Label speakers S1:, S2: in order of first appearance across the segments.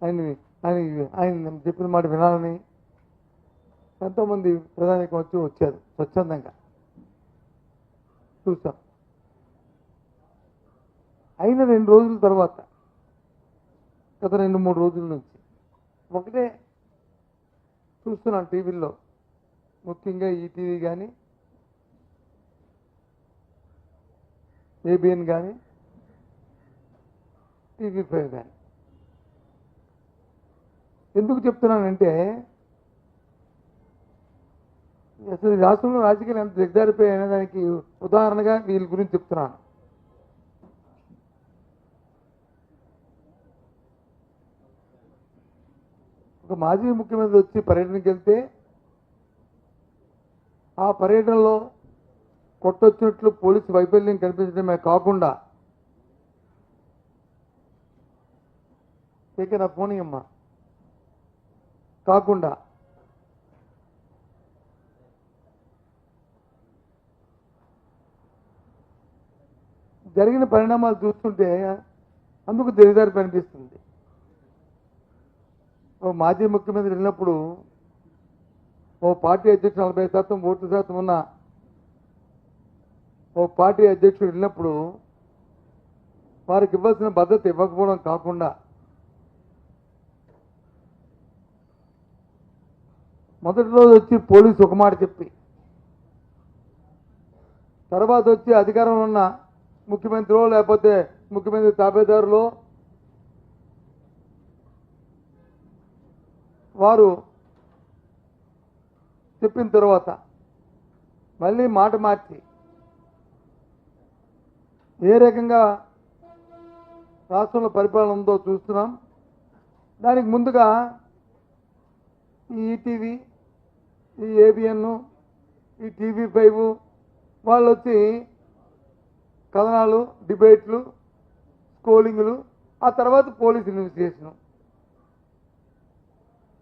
S1: ఆయన ఆయన ఆయన చెప్పిన మాట వినాలని ఎంతోమంది ప్రధానికి వచ్చారు స్వచ్ఛందంగా చూసాం. అయిన 2 రోజుల తర్వాత గత 2-3 రోజుల నుంచి ఒకటే చూస్తున్నాను టీవీల్లో, ముఖ్యంగా ఈటీవీ కానీ ఏబిఎన్ కానీ TV5 కానీ. ఎందుకు చెప్తున్నానంటే అసలు రాష్ట్రంలో రాజకీయాలు ఎంత దిగజారిపోయాయి అనే దానికి ఉదాహరణగా వీళ్ళ గురించి చెప్తున్నాను. ఒక మాజీ ముఖ్యమంత్రి వచ్చి పర్యటనకి వెళ్తే ఆ పర్యటనలో కొట్టొచ్చినట్లు పోలీసు వైఫల్యం కనిపించడమే కాకుండా నా ఫోన్ అమ్మ కాకుండా జరిగిన పరిణామాలు చూస్తుంటే అందుకు దిగజారి అనిపిస్తుంది. ఓ మాజీ ముఖ్యమంత్రి వెళ్ళినప్పుడు ఓ పార్టీ అధ్యక్షుడు 40% ఓటు శాతం ఉన్న ఓ పార్టీ అధ్యక్షుడు వెళ్ళినప్పుడు వారికి ఇవ్వాల్సిన భద్రత ఇవ్వకపోవడం కాకుండా మొదటి రోజు వచ్చి పోలీసు ఒక మాట చెప్పి తర్వాత వచ్చి అధికారంలో ఉన్న ముఖ్యమంత్రిలో లేకపోతే ముఖ్యమంత్రి తాబేదారులో వారు చెప్పిన తర్వాత మళ్ళీ మాట మార్చి ఏ రకంగా రాష్ట్రంలో పరిపాలన ఉందో చూస్తున్నాం. దానికి ముందుగా ఈ ఈటీవీ, ఈ ఏబిఎన్, ఈ TV5 వాళ్ళు వచ్చి కథనాలు, డిబేట్లు, స్కోలింగ్లు, ఆ తర్వాత పోలీసు ఇన్వెస్టిగేషను.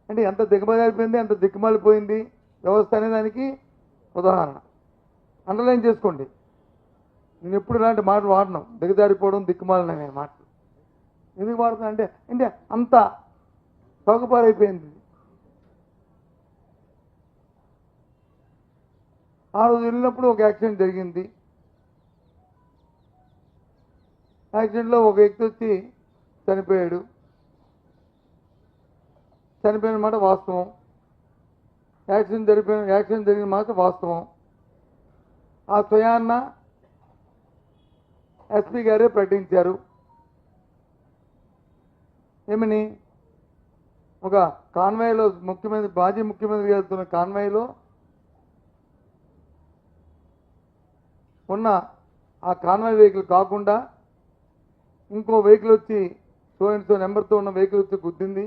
S1: అంటే ఎంత దిగమలిపోయింది, ఎంత దిక్కుమాలిపోయింది వ్యవస్థ అనే దానికి ఉదాహరణ. అండర్లైన్ చేసుకోండి. నేను ఎప్పుడు ఇలాంటి మాటలు వాడను, దిగజారిపోవడం, దిక్కుమాలిన అనే మాటలు. ఎందుకు వాడుతున్నా అంటే అంత సౌకపారైపోయింది. ఆ రోజు వెళ్ళినప్పుడు ఒక యాక్సిడెంట్ జరిగింది. యాక్సిడెంట్లో ఒక వ్యక్తి వచ్చి చనిపోయాడు. చనిపోయిన మాట వాస్తవం. యాక్సిడెంట్ జరిగిన మాట వాస్తవం. ఆ స్వయాన్న ఎస్పీ గారే ప్రకటించారు. ఏమని? ఒక కాన్వాయ్లో మాజీ ముఖ్యమంత్రి వెళ్తున్న కాన్వాయ్లో ఉన్న ఆ కాన్వాయ్ వెహికల్ కాకుండా ఇంకో వెహికల్ వచ్చి సో నెంబర్తో ఉన్న వెహికల్ వచ్చి గుద్దింది.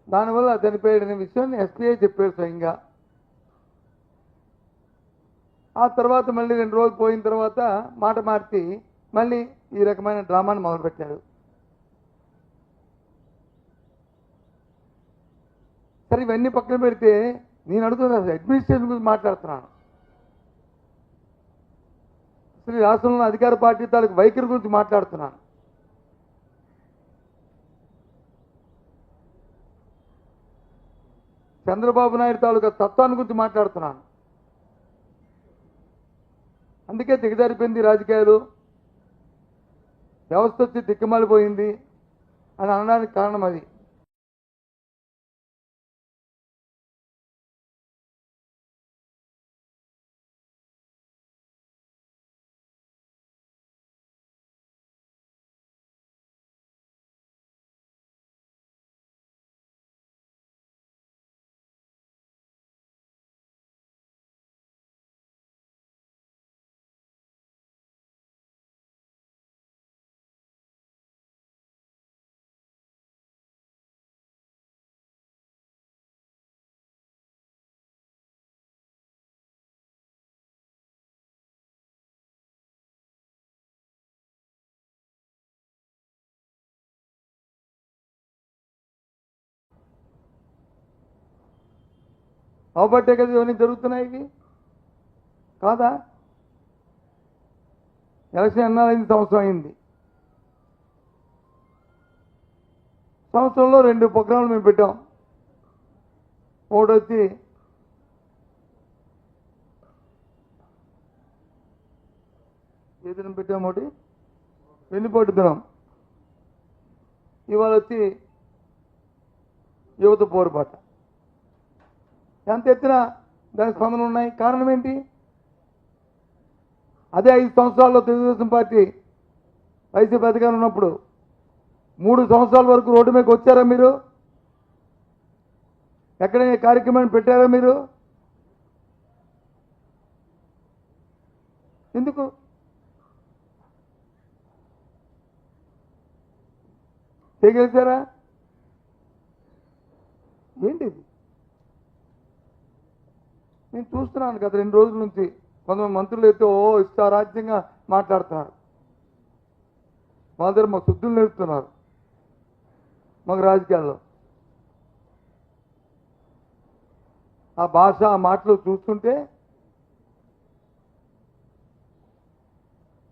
S1: దానివల్ల చనిపోయాడనే విషయాన్ని ఎస్పీఐ చెప్పారు స్వయంగా. ఆ తర్వాత మళ్ళీ 2 రోజులు పోయిన తర్వాత మాట మార్చి మళ్ళీ ఈ రకమైన డ్రామాను మొదలుపెట్టారు. సరే, ఇవన్నీ పక్కన పెడితే నేను అడుగుతున్నా, అడ్మినిస్ట్రేషన్ గురించి మాట్లాడుతున్నాను. అసలు రాష్ట్రంలో అధికార పార్టీ తాలూకు వైఖరి గురించి మాట్లాడుతున్నాను. చంద్రబాబు నాయుడు తాలూకా తత్వాన్ని గురించి మాట్లాడుతున్నాను. అందుకే దిగజారిపోయింది రాజకీయాలు, వ్యవస్థ వచ్చి దిక్కుమాలిపోయింది అని అనడానికి కారణం అది. అవబట్టే కదా ఇవన్నీ జరుగుతున్నాయి. కాదా? ఎలక్షన్ ఎన్నాళ్ళైంది? సంవత్సరం అయింది. సంవత్సరంలో 2 ప్రోగ్రాంలు మేము పెట్టాం. ఒకటి వచ్చి ఏ దినం పెట్టాము? ఒకటి వెన్నుపోటు దినం. ఇవాళ వచ్చి యువత పోరుబాట. ఎంత ఎత్తున దాని స్పందన ఉన్నాయి. కారణం ఏంటి? అదే 5 సంవత్సరాల్లో తెలుగుదేశం పార్టీ వైసీపీ అధికారం ఉన్నప్పుడు 3 సంవత్సరాల వరకు రోడ్డు మీదకి వచ్చారా మీరు? ఎక్కడైనా కార్యక్రమాన్ని పెట్టారా మీరు? ఎందుకు? చేయగలిగారా? ఏంటిది? నేను చూస్తున్నాను గత 2 రోజుల నుంచి కొంతమంది మంత్రులు అయితే ఇష్టారాజ్యంగా మాట్లాడుతున్నారు. మా దగ్గర మాకు శుద్ధులు నేర్పుతున్నారు మాకు రాజకీయాల్లో. ఆ భాష, ఆ మాటలు చూస్తుంటే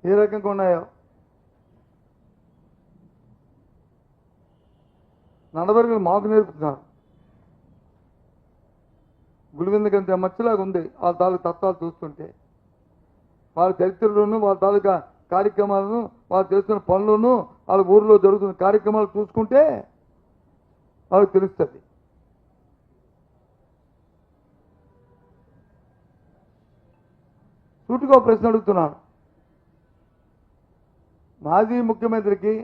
S1: ఏ రకంగా ఉన్నాయో. నడవడికలు మాకు నేర్పుతున్నారు. గుడివిందకంత మచ్చలాగా ఉంది వాళ్ళ తాలూకు తత్వాలు చూస్తుంటే. వాళ్ళ చరిత్రలోనూ, వాళ్ళ తాలూకా కార్యక్రమాలను, వాళ్ళు చేస్తున్న పనులను, వాళ్ళ ఊరిలో జరుగుతున్న కార్యక్రమాలు చూసుకుంటే వాళ్ళకి తెలుస్తుంది. సూటిగా ప్రశ్న అడుగుతున్నాను. మాజీ ముఖ్యమంత్రికి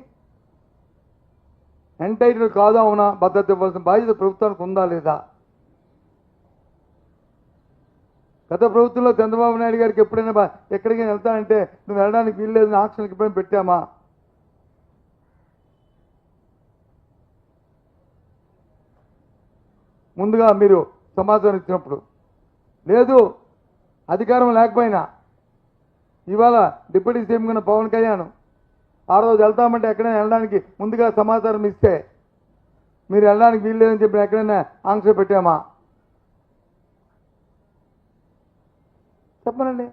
S1: ఎంటైటిల్ కాదా అవునా భద్రత ఇవ్వాల్సిన బాధ్యత ప్రభుత్వానికి ఉందా లేదా? గత ప్రభుత్వంలో చంద్రబాబు నాయుడు గారికి ఎప్పుడైనా ఎక్కడికైనా వెళ్తానంటే నువ్వు వెళ్ళడానికి వీల్లేదని ఆక్షన్కి ఎప్పుడైనా పెట్టామా? ముందుగా మీరు సమాచారం ఇచ్చినప్పుడు లేదు. అధికారం లేకపోయినా ఇవాళ డిప్యూటీ సీఎం కింద పవన్ కళ్యాణ్ ఆ రోజు వెళ్తామంటే ఎక్కడైనా వెళ్ళడానికి ముందుగా సమాచారం ఇస్తే మీరు వెళ్ళడానికి వీల్లేదని చెప్పి ఎక్కడైనా ఆంక్ష పెట్టామా? చెప్పనండి.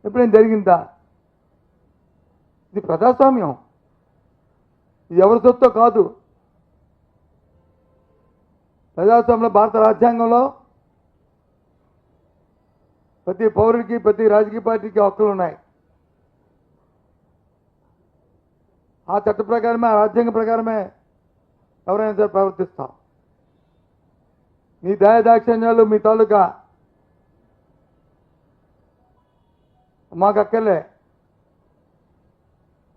S1: ఎప్పుడైనా జరిగిందా? ఇది ప్రజాస్వామ్యం. ఇది ఎవరి సొత్తో కాదు. ప్రజాస్వామ్యంలో భారత రాజ్యాంగంలో ప్రతి పౌరుడికి, ప్రతి రాజకీయ పార్టీకి హక్కులు ఉన్నాయి. ఆ చట్ట ప్రకారమే, ఆ రాజ్యాంగ ప్రకారమే ఎవరైనా సరే ప్రవర్తిస్తాం. మీ దయాదాక్షిణ్యాలు, మీ తాలూకా మాకు అక్కర్లే.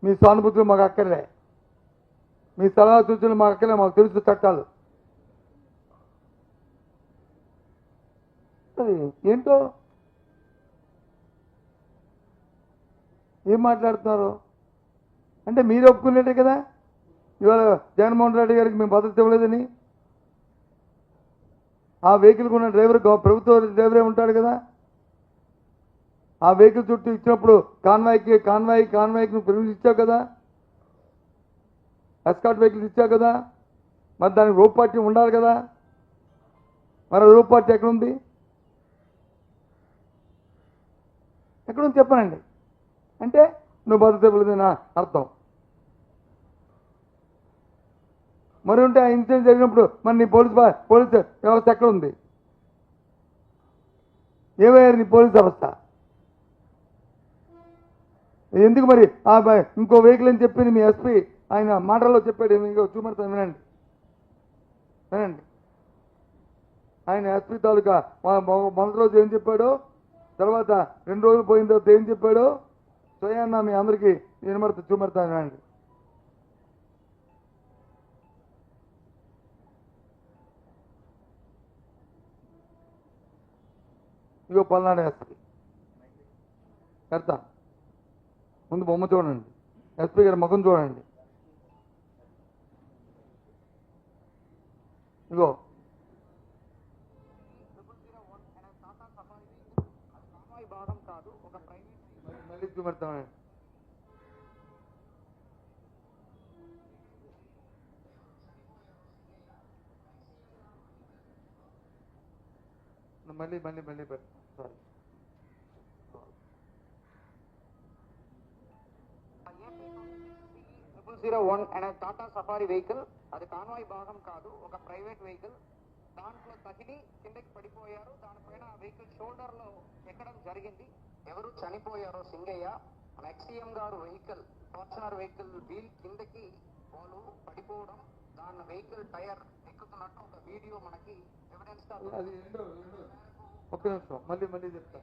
S1: మీ సానుభూతులు మాకు అక్కర్లే. మీ సలహా సూచనలు మాకు అక్కర్లే. మాకు తెలుసు చట్టాలు. ఏంటో ఏం మాట్లాడుతున్నారు అంటే మీరు ఒప్పుకునేటే కదా ఇవాళ జగన్మోహన్ రెడ్డి గారికి మేము భద్రత ఇవ్వలేదని. ఆ వెహికల్కి ఉన్న డ్రైవర్ ప్రభుత్వ డ్రైవరే ఉంటాడు కదా. ఆ వెహికల్ చుట్టూ ఇచ్చినప్పుడు కాన్వాయ్కి నువ్వు పెర్మిషన్ ఇచ్చావు కదా. ఎస్కాట్ వెహికల్స్ ఇచ్చావు కదా. మరి దానికి రోప్ పార్టీ ఉండాలి కదా. మరి రోప్ పార్టీ ఎక్కడుంది? ఎక్కడుంది చెప్పనండి. అంటే నువ్వు భద్రత ఇవ్వలేదని అర్థం. మరి ఉంటే ఆ ఇన్సిడెంట్ జరిగినప్పుడు మరి నీ పోలీస్ వ్యవస్థ ఎక్కడ ఉంది? ఏమయ్యారు నీ పోలీస్ వ్యవస్థ? ఎందుకు మరి ఇంకో వెహికల్ అని చెప్పి మీ ఎస్పీ ఆయన మాటల్లో చెప్పాడు. ఇంకో చూపెడతాను వినండి. ఆయన ఎస్పీ తాలూకా మొదటి రోజు ఏం చెప్పాడో, తర్వాత 2 రోజులు పోయిన తర్వాత ఏం చెప్పాడో స్వయాన్న మీ అందరికీ చూపెడతాను వినండి. ఇగో పల్నాడు ఎస్పీ పెడతా. ముందు బొమ్మ చూడండి. ఎస్పీ గారి ముఖం చూడండి. ఇగో మళ్ళీ చూపెడతామండి. మళ్ళీ పెడతాం. సారీ.
S2: 001 అనే టాటా సఫారీ వెహికల్, అది కాన్వాయ్ భాగం కాదు, ఒక ప్రైవేట్ వెహికల్. దాంట్లో తగిలి కిందకి పడిపోయారు. దానిపైన వెహికల్ షోల్డర్ లో ఎక్కడం జరిగింది. ఎవరు చనిపోయారో సింగయ్య. మన ఎక్సీఎం గారు వెహికల్, ఫార్చునర్ వెహికల్ వీల్ కిందకి వాళ్ళు పడిపోవడం, దాని వెహికల్ టైర్ ఎక్కుతున్నట్టు ఒక వీడియో మనకి ఎవిడెన్స్ గా
S1: అది ఒక్క నిమిషం మళ్ళీ చెప్తా.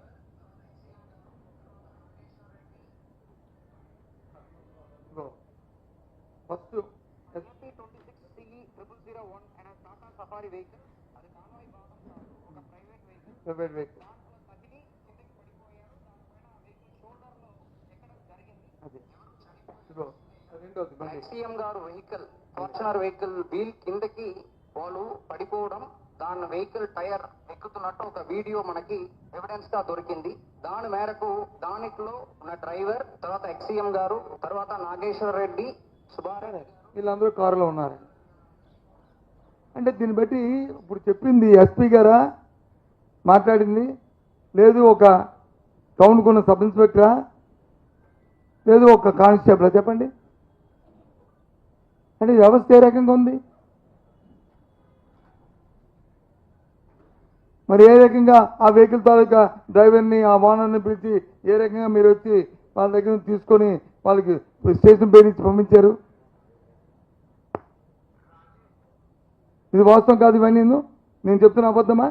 S1: ఫస్ట్
S2: 26CE001 అనే టాటా సఫారీ వెహికల్, అది కాన్వాయ్ భాగం కాదు, ఒక ప్రైవేట్ వెహికల్. దాంట్లో తగిలి కిందకి పడిపోయారు. దానిపైన వెహికల్ షోల్డర్ లో ఎక్కడం జరిగింది. ఎక్సీఎం గారు వెహికల్, ఫార్చునర్ వెహికల్ వీల్ కిందకి వాళ్ళు పడిపోవడం, దాని వెహికల్ టైర్ ఎక్కుతున్నట్టు ఒక వీడియో మనకి ఎవిడెన్స్ గా దొరికింది. దాని మేరకు దానిలో ఉన్న డ్రైవర్, తర్వాత ఎక్సీఎం గారు, తర్వాత నాగేశ్వర్ రెడ్డి, సుబ్బారెడ్డి
S1: వీళ్ళందరూ కారులో ఉన్నారు. అంటే దీన్ని బట్టి ఇప్పుడు చెప్పింది ఎస్పీ గారా మాట్లాడింది, లేదు ఒక టౌన్కు ఉన్న సబ్ ఇన్స్పెక్టరా, లేదు ఒక కానిస్టేబుల్? చెప్పండి. అంటే వ్యవస్థ ఏ రకంగా ఉంది? మరి ఏ రకంగా ఆ వెహికల్ తాలూకా డ్రైవర్ని, ఆ ఓనర్ని పిలిచి ఏ రకంగా మీరు వచ్చి వాళ్ళ దగ్గర నుంచి తీసుకొని వాళ్ళకి స్టేషన్ పేరు ఇచ్చి పంపించారు? ఇది వాస్తవం కాదు. ఇవన్నీ నేను చెప్తున్న అబద్ధమా?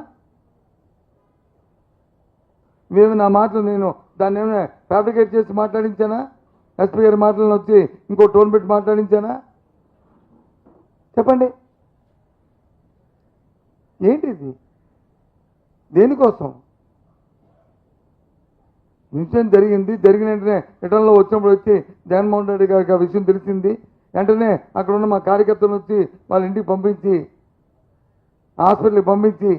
S1: మేము నా మాటలు నేను దాన్ని ఏమైనా ఫ్యాబ్రికేట్ చేసి మాట్లాడించానా? ఎస్పీ గారి మాటలను వచ్చి ఇంకో టోన్ పెట్టి మాట్లాడించానా? చెప్పండి. ఏంటిది? దేనికోసం? ఇన్సిడెంట్ జరిగింది. జరిగిన వెంటనే రిటర్న్లో వచ్చినప్పుడు వచ్చి జగన్మోహన్ రెడ్డి గారికి ఆ విషయం తెలిసింది. వెంటనే అక్కడ ఉన్న మా కార్యకర్తలను వచ్చి వాళ్ళ ఇంటికి పంపించి, హాస్పిటల్కి పంపించి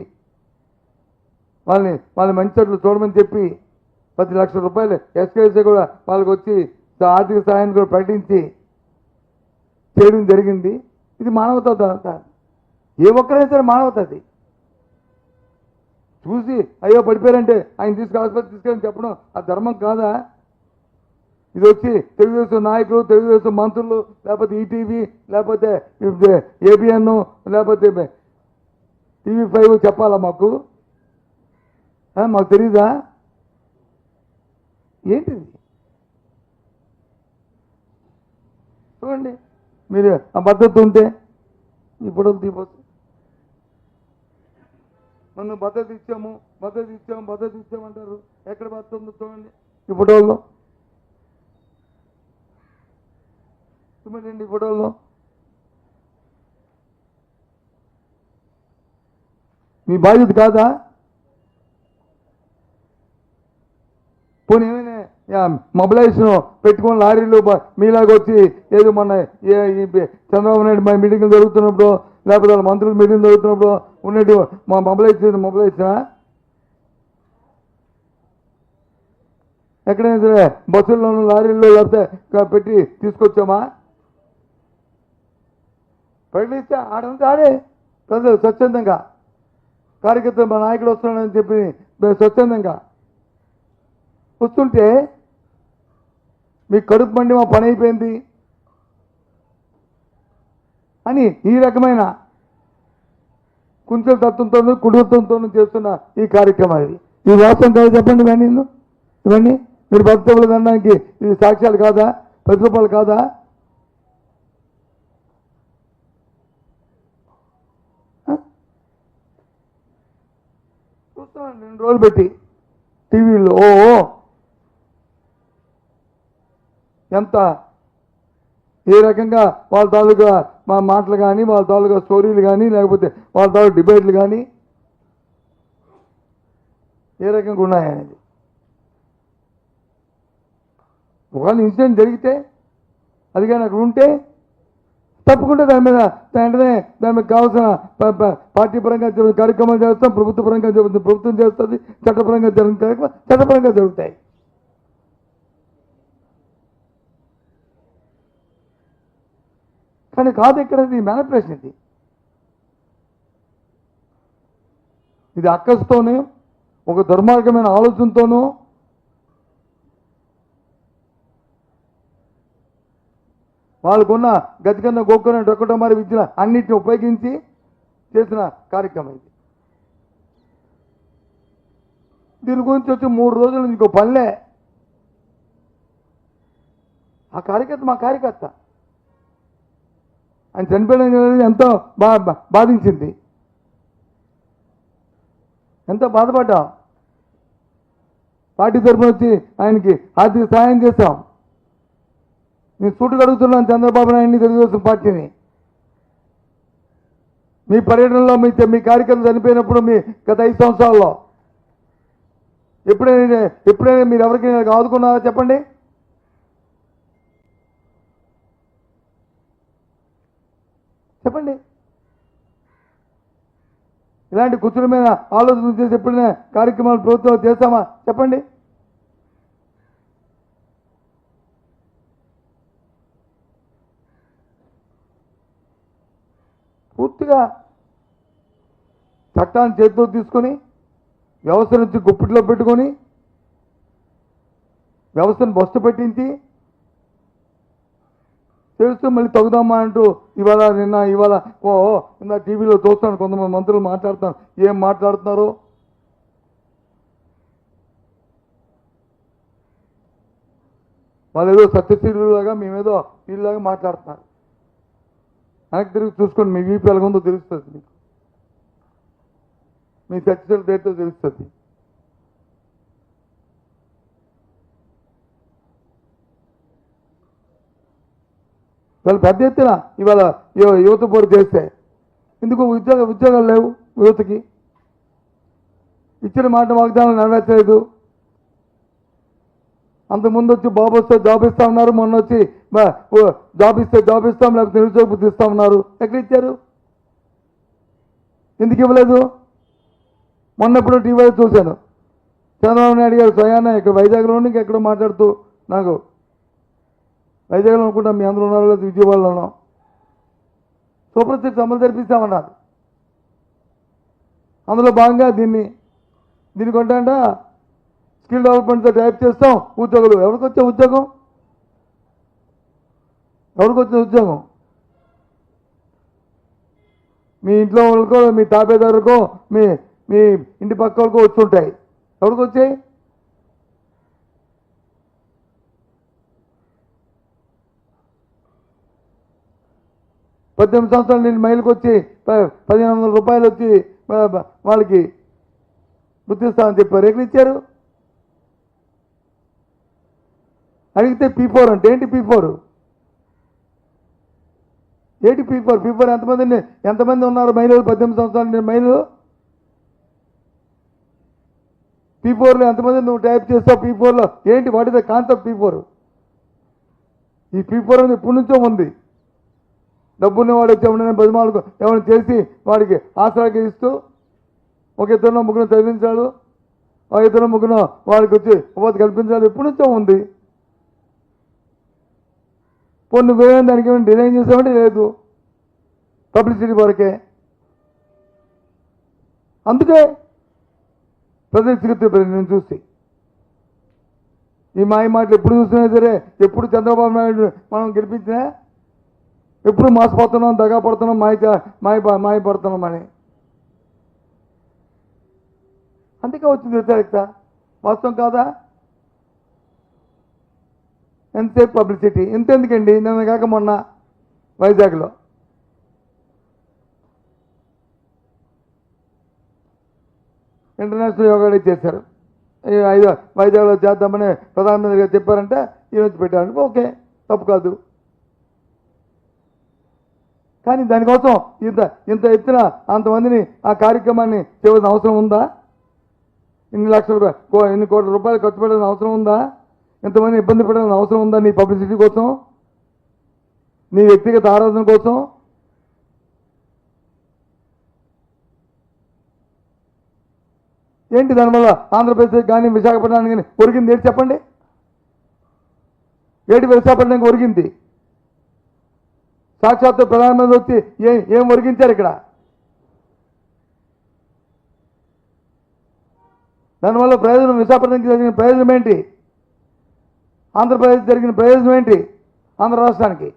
S1: వాళ్ళని మంచి చోట్ల చూడమని చెప్పి 10 లక్షల రూపాయలు ఎస్కేఎస్ఏ కూడా వాళ్ళకి వచ్చి ఆర్థిక సహాయాన్ని కూడా ప్రకటించి చేయడం జరిగింది. ఇది మానవత. ఏ ఒక్కరైనా సరే మానవత. అది చూసి అయ్యో పడిపోయారంటే ఆయన ఆసుపత్రి తీసుకెళ్ళని చెప్పడం ఆ ధర్మం కాదా? ఇది వచ్చి తెలుగుదేశం నాయకులు, తెలుగుదేశం మంత్రులు, లేకపోతే ఈటీవీ, లేకపోతే ఏబిఎన్, లేకపోతే TV5 చెప్పాలా మాకు? మాకు తెలీదా? ఏంటిది? చూడండి, మీరు ఆ భద్రత ఉంటే ఈ ఫోటోలు తీపోతుంది. మనం భద్రత ఇచ్చాము అంటారు. ఎక్కడ భద్రత ఉందో చూడండి ఈ ఫోటోల్లో. చూడండి ఈ ఫోటోల్లో. మీ బాధ్యత కాదా? పోనీ ఏమైనా మొబిలైజేషన్ పెట్టుకొని లారీలు మీలాగా వచ్చి ఏదో మన చంద్రబాబు నాయుడు మా మీటింగ్లు జరుగుతున్నప్పుడు, లేకపోతే వాళ్ళ మంత్రుల మీటింగ్ జరుగుతున్నప్పుడు ఉన్నట్టు మా మొబిలైజేషనా? ఎక్కడైనా సరే బస్సుల్లోనూ లారీల్లో లేకపోతే పెట్టి తీసుకొచ్చామా? ప్రకటిస్తే ఆడంతా ఆడే ప్రజలు స్వచ్ఛందంగా, కార్యకర్తలు మా నాయకుడు వస్తున్నాడని చెప్పి స్వచ్ఛందంగా వస్తుంటే మీ కడుపు మండి మా పని అయిపోయింది అని ఈ రకమైన కుంచెల తత్వంతోనూ కుడితత్వంతోనూ చేస్తున్న ఈ కార్యక్రమాలు ఈ వాస్తవం కాదు. చెప్పండి. ఇవన్నీ మీరు భక్తులు అనడానికి ఇది సాక్ష్యాలు కాదా? ప్రతిరూపాలు కాదా? చూస్తున్నాను 2 రోజులు పెట్టి టీవీలో. ఎంత ఏ రకంగా వాళ్ళ తాలూకా మా మాటలు కానీ, వాళ్ళ తాలూకా స్టోరీలు కానీ, లేకపోతే వాళ్ళ తాలూకా డిబేట్లు కానీ ఏ రకంగా ఉన్నాయనేది. ఒకవేళ ఇన్సిడెంట్ జరిగితే అది కానీ అక్కడ ఉంటే తప్పకుండా దాని మీద వెంటనే దాని మీద కావాల్సిన పార్టీ పరంగా కార్యక్రమాలు చేస్తాం, ప్రభుత్వ పరంగా ప్రభుత్వం చేస్తుంది, చట్టపరంగా జరిగిన కార్యక్రమం చట్టపరంగా జరుగుతాయి. కానీ కాదు, ఇక్కడ ఇది మేనిపులేషన్. ఇది అక్కస్తోనే ఒక దుర్మార్గమైన ఆలోచనతోనూ వాళ్ళకున్న గతి కింద గోక్కుని డొక్కటం మరి విద్య అన్నిటిని ఉపయోగించి చేసిన కార్యక్రమం ఇది. దీని గురించి వచ్చి 3 రోజులు ఇంకో పనిలే. ఆ కార్యకర్త మా కార్యకర్త ఆయన చనిపోయడం అనేది ఎంతో బాధించింది, ఎంతో బాధపడ్డాం. పార్టీ తరఫున వచ్చి ఆయనకి ఆర్థిక సహాయం చేశాం. నేను సూటు కడుగుతున్నాను చంద్రబాబు నాయుడిని, తెలుగుదేశం పార్టీని. మీ పర్యటనలో మీ కార్యక్రమం చనిపోయినప్పుడు మీ గత 5 సంవత్సరాల్లో ఎప్పుడైనా మీరు ఎవరికి ఆదుకున్నారా చెప్పండి? చెప్పండి. ఇలాంటి కూర్చుని మీద ఆలోచన చేసి ఎప్పుడైనా కార్యక్రమాలు ప్రభుత్వం చేస్తామా చెప్పండి? పూర్తిగా చట్టాన్ని చేతిలో తీసుకొని వ్యవస్థ నుంచి గుప్పిట్లో పెట్టుకొని వ్యవస్థను బస్టు పెట్టించి తెలుస్తూ మళ్ళీ తగుదామా అంటూ ఇవాళ టీవీలో చూస్తాను కొంతమంది మంత్రులు మాట్లాడుతాను. ఏం మాట్లాడుతున్నారో వాళ్ళు ఏదో సత్యశీలులాగా మేమేదో వీళ్ళలాగా మాట్లాడుతున్నారు. వెనక్కి తిరిగి చూసుకోండి, మీ వీపు ఎలాగుందో తెలుస్తుంది, మీకు మీ సత్యశీల పేరుతో తెలుస్తుంది. వాళ్ళు పెద్ద ఎత్తున ఇవాళ యువత పోరు చేస్తే ఎందుకు ఉద్యోగాలు లేవు యువతకి? ఇచ్చిన మాట వాగ్దానాలు నెరవేర్చలేదు. అంతకుముందు వచ్చి బాబు వస్తే జాబ్ ఇస్తా ఉన్నారు, మొన్న వచ్చి జాబ్ ఇస్తాం లేకపోతే నిరుద్యోగ బుద్ధి ఇస్తా ఉన్నారు. ఎక్కడ ఇచ్చారు? ఎందుకు ఇవ్వలేదు? మొన్నప్పుడు టీవీలో చూశాను, చంద్రబాబు నాయుడు గారు స్వయాన ఇక్కడ వైజాగ్లోని ఎక్కడో మాట్లాడుతూ, నాకు వైజాగ్లో అనుకుంటా, మీ అందరూ ఉన్నారు లేదా విజయవాడలోనో, సూపర్ 6 అమలు జరిపిస్తామన్నారు. అందులో భాగంగా దీన్ని కొంటాంట స్కిల్ డెవలప్మెంట్తో టైప్ చేస్తాం. ఉద్యోగులు ఎవరికి వచ్చే ఉద్యోగం? మీ ఇంట్లో వాళ్ళకో, మీ తాపేదారుకో, మీ ఇంటి పక్క వాళ్ళకో వచ్చుంటాయి. ఎవరికి వచ్చాయి? పద్దెనిమిది సంవత్సరాలు నేను మైలుకి వచ్చి 1500 రూపాయలు వచ్చి వాళ్ళకి గుర్తిస్తామని చెప్పారు. ఎక్కడ ఇచ్చారు? అడిగితే P4 అంటే ఏంటి? P4 ఏంటి? P4 ఎంతమంది ఉన్నారు మహిళలు? 18 సంవత్సరాలు నేను మహిళలు P4లో ఎంతమంది నువ్వు టైప్ చేస్తావు? P4లో ఏంటి? What is the concept P4? ఈ P4 అనేది ఇప్పటి నుంచో ఉంది. డబ్బున్నవాడు వచ్చి ఎవరైనా బదిమాలకు ఎవరైనా చేసి వాడికి ఆసరాకి ఇస్తూ ఒక 2 3 చదివించాడు, ఒక 2 3 వాడికి వచ్చి ఉపాధి కల్పించాలి. ఎప్పటి నుంచో ఉంది. కొన్ని వేరే దానికి ఏమైనా డిజైన్ చేసామంటే లేదు, పబ్లిసిటీ వరకే. అందుకే ప్రజలు చికిత్స నేను చూసి ఈ మాయ మాటలు ఎప్పుడు చూసినా సరే, ఎప్పుడు చంద్రబాబు నాయుడు మనం గెలిపించినా ఎప్పుడు మోసపోతున్నాం, దగా పడుతున్నాం, మాయ పడుతున్నాం అని. అందుకే వచ్చింది వ్యతిరేకత. వాస్తవం కాదా? ఎంతసేపు పబ్లిసిటీ? ఇంతెందుకండి, నిన్న కాక మొన్న వైజాగ్లో ఇంటర్నేషనల్ యోగా డే చేశారు. వైజాగ్లో చేద్దామని ప్రధానమంత్రి గారు చెప్పారంటే ఈరోజు పెట్టారు. ఓకే, తప్పు కాదు. కానీ దానికోసం ఇంత ఎత్తున అంతమందిని ఆ కార్యక్రమాన్ని చేయవలసిన అవసరం ఉందా? ఇన్ని కోట్ల రూపాయలు ఖర్చు పెట్టాల్సిన అవసరం ఉందా? ఇంతమంది ఇబ్బంది పెట్టాల్సిన అవసరం ఉందా? నీ పబ్లిసిటీ కోసం, నీ వ్యక్తిగత ఆరాధన కోసం? ఏంటి దానివల్ల ఆంధ్రప్రదేశ్ కానీ విశాఖపట్నానికి కానీ ఒరిగింది ఏంటి చెప్పండి? ఏంటి విశాఖపట్నానికి ఒరిగింది? సాక్షాత్తు ప్రధానమంత్రి వచ్చి ఏం ఒరిగించారు ఇక్కడ? దానివల్ల ప్రయోజనం, విశాఖపట్నానికి జరిగిన ప్రయోజనం ఏంటి? ఆంధ్రప్రదేశ్ జరిగిన ప్రయోజనం ఏంటి? ఆంధ్ర రాష్ట్రానికి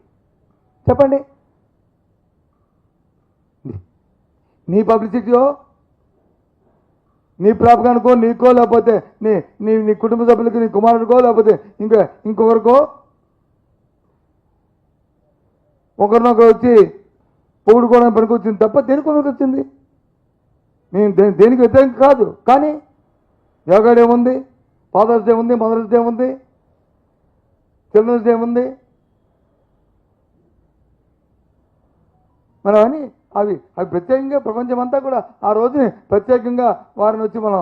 S1: చెప్పండి. నీ పబ్లిసిటీయో, నీ ప్రాపకానికో, నీకో, లేకపోతే నీ నీ నీ కుటుంబ సభ్యులకి, నీ కుమారుడికో, లేకపోతే ఇంకొకరికో ఒకరినొకరు వచ్చి పొగుడుకోవడానికి పనికి వచ్చింది తప్ప దేనికి పనికి వచ్చింది? మేము దేనికి వ్యతిరేకం కాదు. కానీ యోగా డే ఉంది, ఫాదర్స్ డే ఉంది, మదర్స్ డే ఉంది, చిల్డ్రన్స్ డే ఉంది. మనం అని అవి ప్రత్యేకంగా ప్రపంచం అంతా కూడా ఆ రోజుని ప్రత్యేకంగా వారిని వచ్చి మనం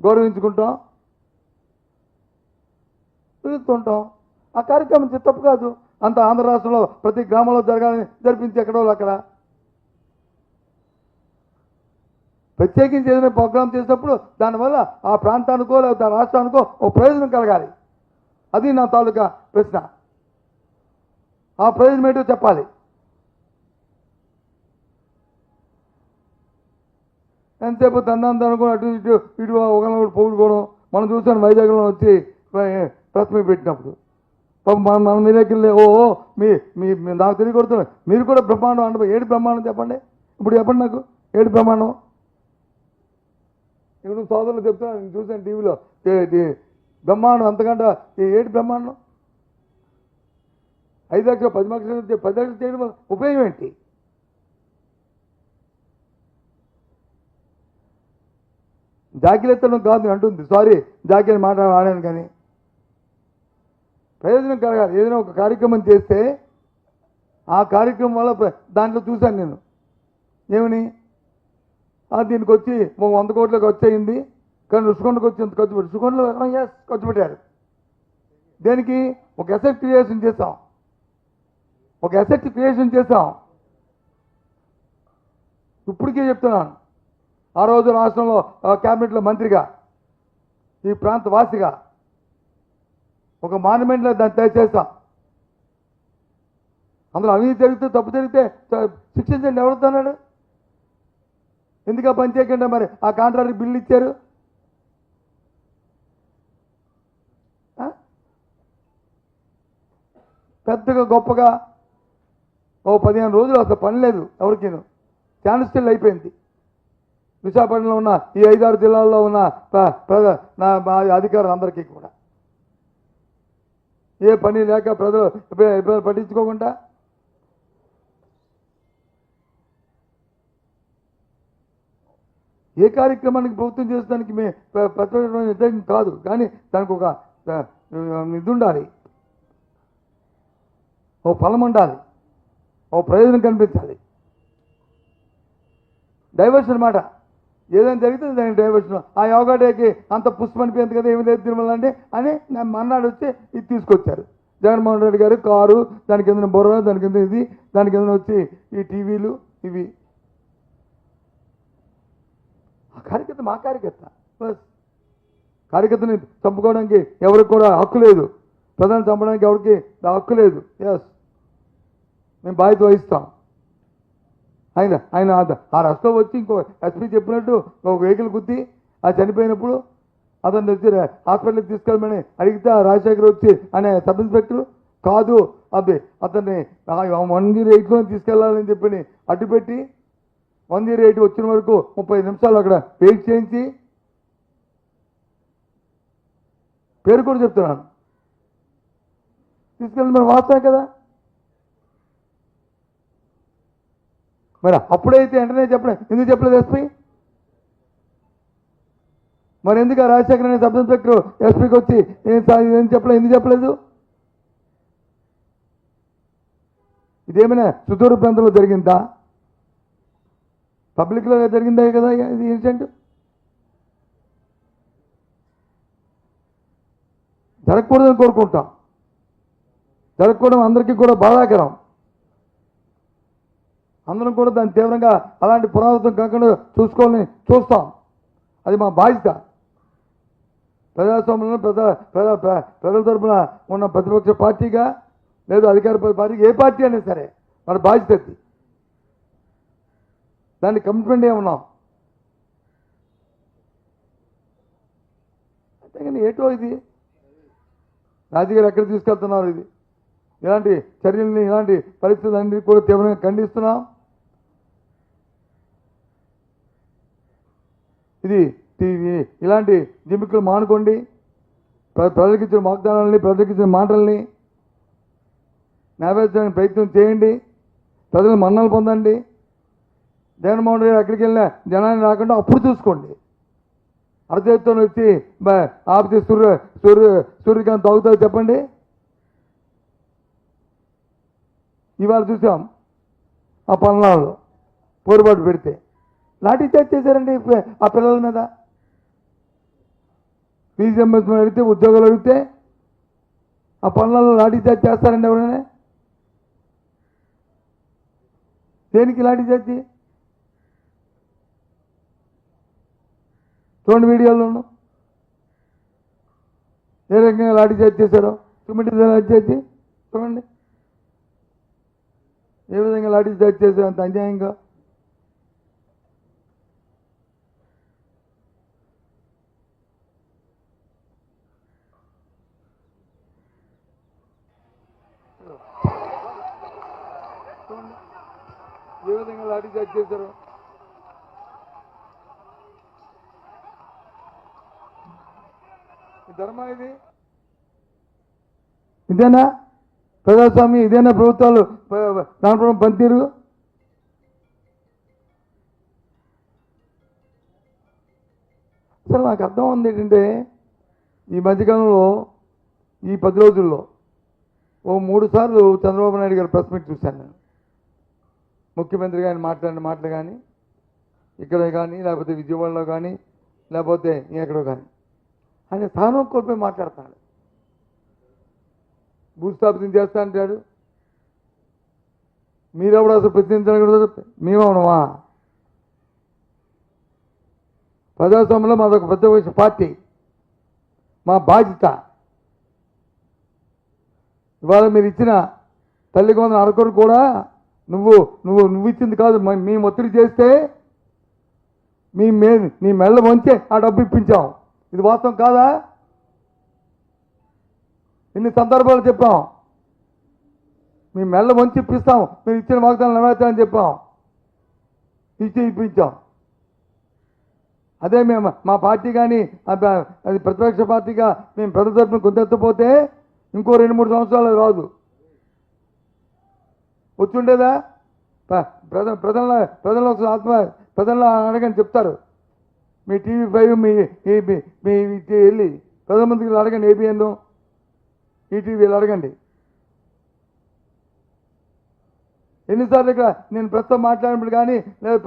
S1: గౌరవించుకుంటాం, పిలుస్తుంటాం. ఆ కార్యక్రమం తప్పు కాదు. అంత ఆంధ్ర రాష్ట్రంలో ప్రతి గ్రామంలో జరగాలని జరిపించి ఎక్కడో అక్కడ ప్రత్యేకించి ఏదైనా ప్రోగ్రాం చేసినప్పుడు దానివల్ల ఆ ప్రాంతానికో లేకపోతే ఆ రాష్ట్రానికో ఒక ప్రయోజనం కలగాలి. అది నా తాలూకా ప్రశ్న. ఆ ప్రయోజనం ఏంటో చెప్పాలి. ఎంతసేపు తందాను అటు ఇటు ఇటు ఒకరినొకరు పొగుడుకోవడం మనం చూసాను. వైజాగ్లో వచ్చి ప్రెస్ మీట్ పెట్టినప్పుడు మన మీ దగ్గర మీ నాకు తెలియకొడుతున్నాను. మీరు కూడా బ్రహ్మాండం అంటే ఏడు బ్రహ్మాండం చెప్పండి. ఇప్పుడు చెప్పండి నాకు ఏడు బ్రహ్మాండం. ఇప్పుడు సోదరులు చెప్తున్నాను, నేను చూసాను టీవీలో. బ్రహ్మాండం అంతకంటే ఏడు బ్రహ్మాండం. 5 లక్షలు 10 లక్షలు 10 లక్షలు చేయడం వల్ల ఉపయోగం ఏంటి? జాకిలెత్తడం కాదు అంటుంది. సారీ, జాకిని ఆడాను. కానీ ప్రయోజనం కలగాలి. ఏదైనా ఒక కార్యక్రమం చేస్తే ఆ కార్యక్రమం వల్ల దాంట్లో చూశాను నేను ఏమని, దీనికి వచ్చి 100 కోట్లకు వచ్చేయింది, కానీ రుషికొండకు వచ్చి ఎంత ఖర్చు పెట్టి రుషికొండలో ఖర్చు పెట్టారు. దేనికి? ఒక అసెట్ క్రియేషన్ చేశాం. ఇప్పటికే చెప్తున్నాను. ఆ రోజు రాష్ట్రంలో క్యాబినెట్లో మంత్రిగా, ఈ ప్రాంత వాసిగా ఒక మాన్యుమెంట్లో దాన్ని తయారు చేస్తాం. అందులో అవినీతి జరిగితే, తప్పు జరిగితే శిక్షించండి. ఎవరుతున్నాడు? ఎందుకు పని చేయకుండా మరి ఆ కాంట్రాక్టర్ బిల్లు ఇచ్చారు? పెద్దగా గొప్పగా 15 రోజులు అసలు పని లేదు ఎవరికి. స్టాండ్ స్టిల్ అయిపోయింది. విశాఖపట్నంలో ఉన్న ఈ 5-6 జిల్లాల్లో ఉన్న అధికారులందరికీ కూడా ఏ పని లేక ప్రజలు పట్టించుకోకుండా ఏ కార్యక్రమానికి ప్రభుత్వం చేసేదానికి వ్యతిరేకం కాదు. కానీ దానికి ఒక ఇది ఉండాలి, ఓ ఫలం ఉండాలి, ఓ ప్రయోజనం కనిపించాలి. డైవర్షన్ మాట ఏదైనా జరిగితే దానికి డైవర్షన్. ఆ యోగా డేకి అంత పుష్పనిపోయింది కదా, ఏమి లేదు తిరుమల అంటే అని మన్నాడు వచ్చి ఇది తీసుకొచ్చారు. జగన్మోహన్ రెడ్డి గారు కారు, దానికి ఏదైనా బొర్ర, దానికి ఏదైనా ఇది, దానికి ఏదైనా వచ్చి ఈ టీవీలు ఇవి. ఆ కార్యకర్త మా కార్యకర్త. బస్ కార్యకర్తని చంపుకోవడానికి ఎవరికి కూడా హక్కు లేదు. ప్రధాని చంపడానికి ఎవరికి హక్కు లేదు. ఎస్, మేము బాధ్యత వహిస్తాం. ఆయన ఆ రాష్ట్రం వచ్చి ఇంకో ఎస్పీ చెప్పినట్టు ఒక వెహికల్ గుద్ది ఆ చనిపోయినప్పుడు అతను వచ్చి హాస్పిటల్కి తీసుకెళ్ళమని అడిగితే ఆ రాజశేఖర్ వచ్చి అనే సబ్ ఇన్స్పెక్టర్ కాదు అతన్ని 108లో తీసుకెళ్లాలని చెప్పి అడ్డుపెట్టి 108 వచ్చిన వరకు 30 నిమిషాలు అక్కడ వెయిట్ చేయించి, పేరు కూడా చెప్తున్నాను, తీసుకెళ్ళి మనం వాస్తాం కదా. మరి అప్పుడైతే వెంటనే చెప్పలేదు. ఎందుకు చెప్పలేదు ఎస్పీ? మరి ఎందుకు ఆ రాజశేఖర్ అనే సబ్ ఇన్స్పెక్టర్ ఎస్పీకి వచ్చి ఏం చెప్పలేదు? ఎందుకు చెప్పలేదు? ఇదేమైనా సుదూర ప్రాంతంలో జరిగిందా? పబ్లిక్లో జరిగిందే కదా ఇది ఇన్సిడెంట్. జరగకూడదని కోరుకుంటాం. జరగకూడదు అందరికీ కూడా బాధాకరం. అందరం కూడా దాన్ని తీవ్రంగా అలాంటి పునరావృతం కాకుండా చూసుకోవాలని చూస్తాం. అది మా బాధ్యత. ప్రజాస్వామ్యంలో ప్రజల తరఫున ఉన్న ప్రతిపక్ష పార్టీగా లేదా అధికార పార్టీగా ఏ పార్టీ అయినా సరే మన బాధ్యత అది. దాన్ని కమిట్మెంట్ ఏమన్నాం. అంతేగాని ఏటో ఇది రాజకీయాలు ఎక్కడ తీసుకెళ్తున్నారు? ఇది ఇలాంటి చర్యల్ని ఇలాంటి పరిస్థితులన్నీ కూడా తీవ్రంగా ఖండిస్తున్నాం. ఇది ఇలాంటి జిమ్మికులు మానుకోండి. ప్రజలకు ఇచ్చిన వాగ్దానాలని, ప్రజలకు ఇచ్చిన మాటల్ని నెరవేర్చడానికి ప్రయత్నం చేయండి. ప్రజలు మన్నలు పొందండి. జగన్మోహన్ రెడ్డి ఎక్కడికి వెళ్ళినా జనాన్ని రాకుండా అప్పుడు చూసుకోండి. అరచేతితో వచ్చి ఆపితే సూర్యకాంత్ తాగుతారు చెప్పండి. ఇవాళ చూసాం ఆ పల్నాడులో పోరుబాటు పెడితే లాఠీ చార్జ్ చేశారండి ఆ పిల్లల మీద. ఫీజు ఎంబర్స్మెంట్ అడిగితే, ఉద్యోగాలు అడిగితే ఆ పల్నాడులో లాఠీ చార్జ్ చేస్తారండి ఎవరైనా? దేనికి లాఠీ చార్జ్? చూడండి వీడియోలోను ఏ రకంగా లాఠీ చార్జ్ చేశారో. సిమెంట్ లాఠీ చార్జ్ చూడండి ఏ విధంగా లాఠీ చార్జ్ చేశారు అంత అన్యాయంగా. ఏ విధంగా లాఠీ చార్జ్ చేశారు. ధర్మా ఇది? ఇదేనా ప్రజాస్వామ్యం? ఇదేనా ప్రభుత్వాలు దాని పనితీరు? అసలు నాకు అర్థం ఉంది ఏంటంటే ఈ మధ్యకాలంలో ఈ 10 రోజుల్లో ఓ 3 సార్లు చంద్రబాబు నాయుడు గారు ప్రెస్ మీట్ చూశాను నేను. ముఖ్యమంత్రి గారిని మాట్లాడిన మాటలు కానీ, ఇక్కడ కానీ, లేకపోతే విజయవాడలో కానీ, లేకపోతే ఎక్కడో కానీ ఆయన స్థానం కోల్పోయి మాట్లాడతాడు. భూస్థాపితం చేస్తా అంటాడు. మీరెవడు అసలు ప్రశ్నించకూడదు? మేమవునమా? ప్రజాస్వామ్యంలో మాదొక ప్రతిపక్ష పార్టీ, మా బాధ్యత. ఇవాళ మీరు ఇచ్చిన తల్లికి వందన అరకొరు కూడా నువ్వు ఇచ్చింది కాదు, మేము ఒత్తిడి చేస్తే నీ మెళ్ళ వంచే ఆ డబ్బు ఇప్పించాం. ఇది వాస్తవం కాదా? ఇన్ని సందర్భాలు చెప్పాం. మీ మెళ్ళ వంచి ఇప్పిస్తాం, మీరు ఇచ్చిన వాగ్దానం నెరవేర్చాలని చెప్పాం, ఇప్పించాం. అదే మేము మా పార్టీ కానీ అది ప్రతిపక్ష పార్టీగా మేము ప్రజల తరపున గుంతెత్తపోతే ఇంకో 2-3 సంవత్సరాలు రాదు. వచ్చుండేదా? ప్రజల్లో ప్రజల్లో అడగని చెప్తారు. మీ TV5 మీ వెళ్ళి ప్రధానమంత్రికి అడగండి. ABN ఈటీవీలు అడగండి. ఎన్నిసార్లు ఇక్కడ నేను ప్రస్తుతం మాట్లాడినప్పుడు కానీ, లేదు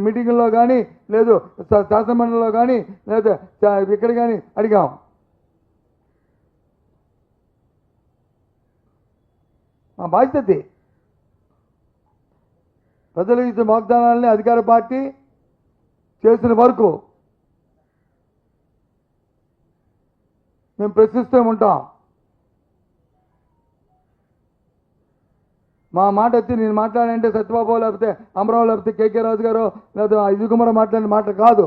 S1: మీటింగుల్లో కానీ, లేదు శాసనమండలిలో కానీ, లేదా ఇక్కడ కానీ అడిగాం. మా బాధ్యత. ప్రజలకు ఇచ్చిన వాగ్దానాలని అధికార పార్టీ చేసిన వరకు మేము ప్రశ్నిస్తూ ఉంటాం. మా మాట వచ్చి నేను మాట్లాడంటే సత్యబాబు లేకపోతే అమరావు లేకపోతే KK రాజు గారు లేకపోతే అజిత్ కుమార్ మాట్లాడిన మాట కాదు.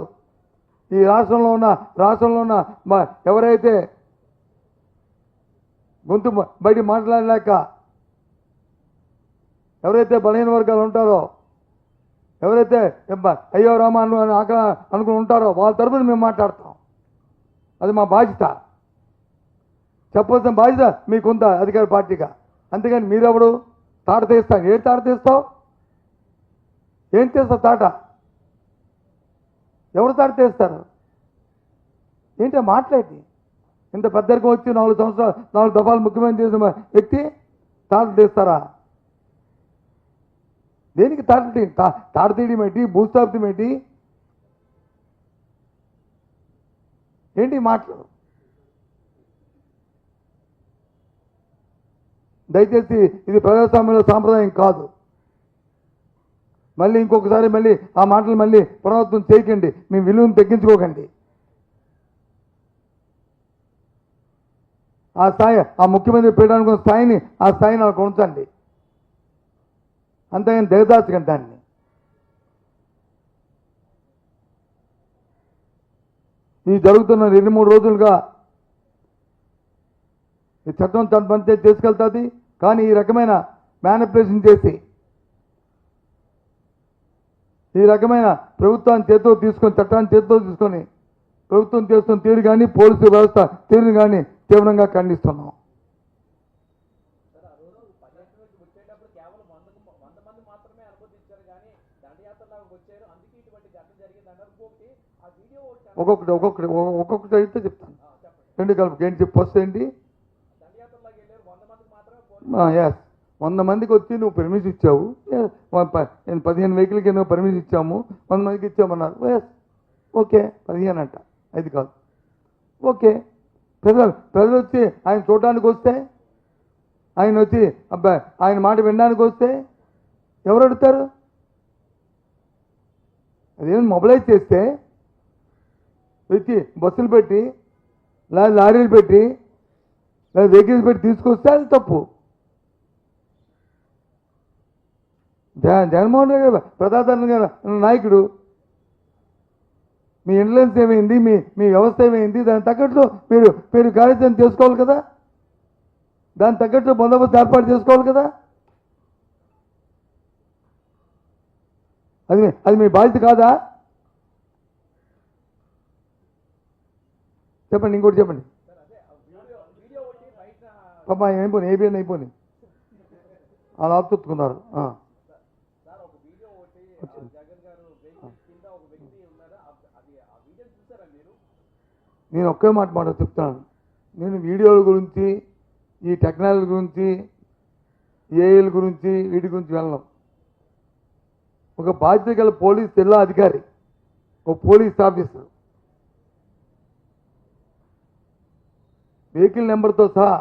S1: ఈ రాష్ట్రంలో ఉన్న ఎవరైతే గొంతు బయట మాట్లాడలేక ఎవరైతే బలహీన వర్గాలు ఉంటారో, ఎవరైతే అయ్యో రామాను అని అనుకుని ఉంటారో వాళ్ళ తరపున మేము మాట్లాడతాం. అది మా బాధ్యత. చెప్పవలసిన బాధ్యత మీకుందా అధికార పార్టీగా. అంతేగాని మీరెవడు తాట తీస్తాను? ఏం తాట తీస్తావు? ఏం చేస్తావు తాట? ఎవరు తాట తీస్తారు? ఏంటో మాట్లాడి ఇంత పెద్దరికం వచ్చి 4 సంవత్సరాలు 4 దఫాలు ముఖ్యమంత్రి చేసిన వ్యక్తి తాట తీస్తారా? దేనికి తాట తీయడం ఏంటి? భూస్థాపితం ఏంటి? ఏంటి మాటలు? దయచేసి ఇది ప్రజాస్వామ్యంలో సాంప్రదాయం కాదు. మళ్ళీ ఇంకొకసారి మళ్ళీ ఆ మాటలు మళ్ళీ పునరావృతం చేయకండి. మీ విలువను తగ్గించుకోకండి. ఆ స్థాయి, ఆ ముఖ్యమంత్రి పెట్టడానికి ఆ స్థాయిని నాకు ఉంచండి. అంతేగాని దిగదార్చకండి దాన్ని. ఈ జరుగుతున్న 2-3 రోజులుగా ఈ చట్టం తన పని తీసుకెళ్తుంది. కానీ ఈ రకమైన మ్యానిపులేషన్ చేసి ఈ రకమైన ప్రభుత్వాన్ని చేతితో తీసుకొని చట్టాన్ని చేతితో తీసుకొని ప్రభుత్వం చేస్తున్న తీరు కానీ పోలీసు వ్యవస్థ తీరుని కానీ తీవ్రంగా ఖండిస్తున్నాం. ఒక్కొక్కటి అయితే చెప్తాను. రెండు కలుపు ఏంటి చెప్పు వస్తే ఏంటి? ఎస్ 100 మందికి వచ్చి నువ్వు పర్మిషన్ ఇచ్చావు. 15 వెహికల్కి నువ్వు పర్మిషన్ ఇచ్చాము, 100 మందికి ఇచ్చామన్నారు. ఎస్ ఓకే, 15 అంట, 5 కాదు. ఓకే, ప్రజలు వచ్చి ఆయన చూడడానికి వస్తే, ఆయన వచ్చి అబ్బాయి ఆయన మాట వినడానికి వస్తే ఎవరు అడుగుతారు? అదేమి మొబిలైజ్ చేస్తే వచ్చి బస్సులు పెట్టి లారీలు పెట్టి లేదా వెహికల్స్ పెట్టి తీసుకొస్తే అది తప్పు. జగన్మోహన్ రెడ్డి గారు ప్రజాదరణ నాయకుడు. మీ ఇంటెలిజెన్స్ ఏమైంది, మీ వ్యవస్థ ఏమైంది, దానికి తగ్గట్లు మీరు కార్యాచరణ చేసుకోవాలి కదా, దానికి తగ్గట్లు బందోబస్తు ఏర్పాటు చేసుకోవాలి కదా. అది మీ బాధ్యత కాదా? చెప్పండి, ఇంకోటి చెప్పండి. పాప అయిపోయి ఏబిఎన్ అయిపోయి అలా ఆపుతున్నారు. నేను ఒకే మాట చెప్తున్నాను. నేను వీడియోల గురించి, ఈ టెక్నాలజీ గురించి, ఏఐల గురించి, వీటి గురించి వెళ్ళను. ఒక బాధ్యత గల పోలీస్ జిల్లా అధికారి, ఒక పోలీస్ ఆఫీసర్ వెహికల్ నెంబర్తో సహా,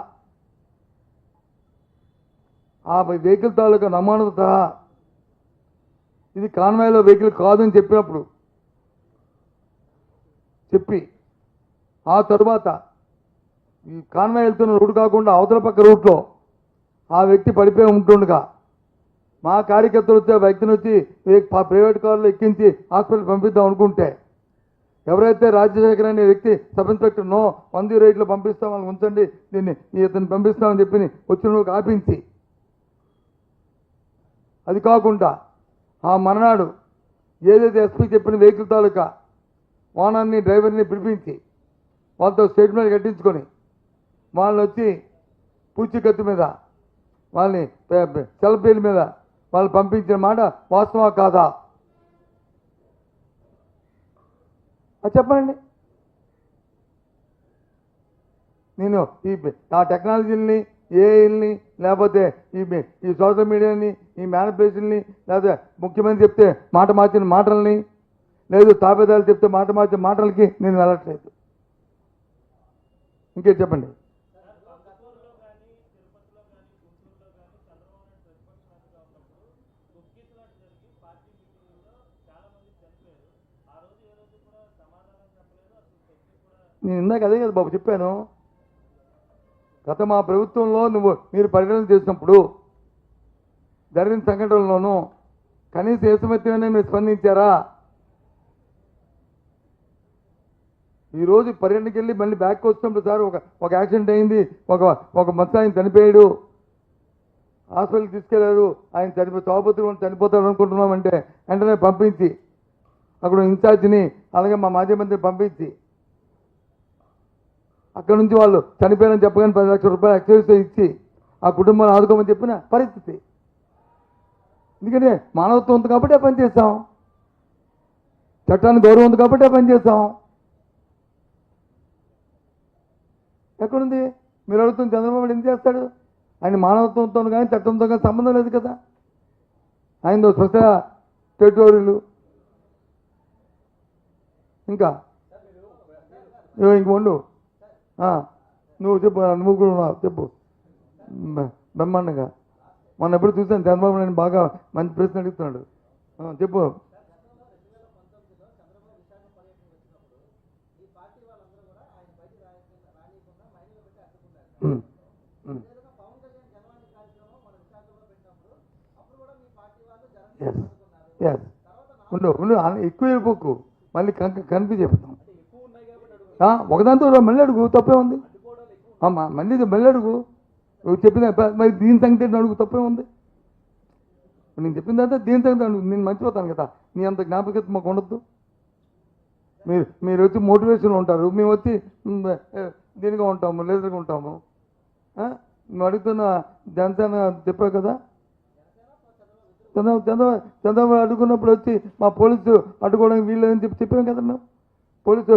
S1: ఆ వెహికల్ తాలూకా నమూనాతో సహా ఇది కాన్వాయ్లో వెహికల్ కాదని చెప్పినప్పుడు చెప్పి, ఆ తరువాత ఈ కాన్వాయ్ వెళ్తున్న రూట్ కాకుండా అవతల పక్క రూట్లో ఆ వ్యక్తి పడిపోయి ఉంటుండగా మా కార్యకర్తలు వచ్చి ఆ వ్యక్తిని వచ్చి ప్రైవేట్ కారులో ఎక్కించి హాస్పిటల్ పంపిద్దాం అనుకుంటే, ఎవరైతే రాజశేఖర్ అనే వ్యక్తి సబ్ ఇన్స్పెక్టర్ 108లో పంపిస్తాం, వాళ్ళని ఉంచండి, దీన్ని ఇతను పంపిస్తామని చెప్పి వచ్చిన ఆపించి, అది కాకుండా ఆ మర్నాడు ఏదైతే ఎస్పీ చెప్పిన వెహికల్ తాలూకా ఓనర్ని డ్రైవర్ని పిలిపించి వాళ్ళతో స్టేట్మెంట్ కట్టించుకొని వాళ్ళని వచ్చి పూచికత్తు మీద వాళ్ళని సెల్ఫీల మీద వాళ్ళు పంపించిన మాట వాస్తవా కాదా? అది చెప్పండి. నేను ఆ టెక్నాలజీని, ఏఐల్ని, లేకపోతే ఈ సోషల్ మీడియాని, ఈ మ్యానిపులేషన్ని, లేకపోతే ముఖ్యమంత్రి చెప్తే మాట మార్చిన మాటల్ని, లేదు తాబేదాలు చెప్తే మాట మార్చిన మాటలకి నేను వెళ్ళట్లేదు. ఇంకేం చెప్పండి. నేను ఇందాక అదే కదా బాబు చెప్పాను. గత మా ప్రభుత్వంలో మీరు పరిగణన చేసినప్పుడు జరిగిన సంఘటనలోనూ కనీస ఏసమత్యమైనా మీరు స్పందించారా? ఈరోజు పర్యటనకి వెళ్ళి మళ్ళీ బ్యాక్ వస్తున్నప్పుడు సార్ ఒక యాక్సిడెంట్ అయింది, ఒక మత్స్య ఆయన చనిపోయాడు, హాస్పిటల్కి తీసుకెళ్లారు, ఆయన తాగుబోతులు చనిపోతాడు అనుకుంటున్నామంటే వెంటనే పంపించి అక్కడ ఇన్ఛార్జిని అలాగే మా మాజీ మంత్రిని పంపించి అక్కడ నుంచి వాళ్ళు చనిపోయారని చెప్పగానే 10 లక్షల రూపాయలు ఎక్సైజ్ ఇచ్చి ఆ కుటుంబాన్ని ఆదుకోమని చెప్పిన పరిస్థితి. ఎందుకంటే మానవత్వం ఉంది కాబట్టి పని చేస్తాం, చట్టానికి గౌరవం ఉంది కాబట్టి పని చేస్తాం. ఎక్కడుంది? మీరు అడుగుతున్న చంద్రబాబు ఏం చేస్తాడు? ఆయన మానవత్వంతో కానీ చట్టంతో కానీ సంబంధం లేదు కదా. ఆయనతో స్పెషల్ టెరిటోరీలు ఇంకా ఇంక ఉండు. నువ్వు చెప్పు, నువ్వు కూడా ఉన్నావు చెప్పు బ్రహ్మాండంగా. మొన్న ఎప్పుడు చూసాను చంద్రబాబు నేను బాగా మంచి ప్రశ్న అడుగుతున్నాడు. చెప్పు. ఉండు ఉండు ఎక్కువ వెళ్ళిపోకు, మళ్ళీ కనిపి చెప్తాం. ఒకదాంతో మళ్ళీ అడుగు, తప్పే ఉంది. మళ్ళీ అడుగు. నువ్వు చెప్పిన మరి దీని సంగతి ఏంటి అడుగు, తప్పే ఉంది. నేను చెప్పిన తర్వాత దీని సంగతి అడుగు, నేను మర్చిపోతాను కదా. నీ అంత జ్ఞాపకత మాకు ఉండద్దు. మీరు వచ్చి మోటివేషన్లో ఉంటారు, మేము వచ్చి దీనిగా ఉంటాము, లేదర్గా ఉంటాము. నువ్వు అడుగుతున్న జనసేన చెప్పావు కదా, చంద్రబాబు అడ్డుకున్నప్పుడు వచ్చి మా పోలీసు అడ్డుకోవడానికి వీళ్ళని చెప్పాం కదా. మేము పోలీసు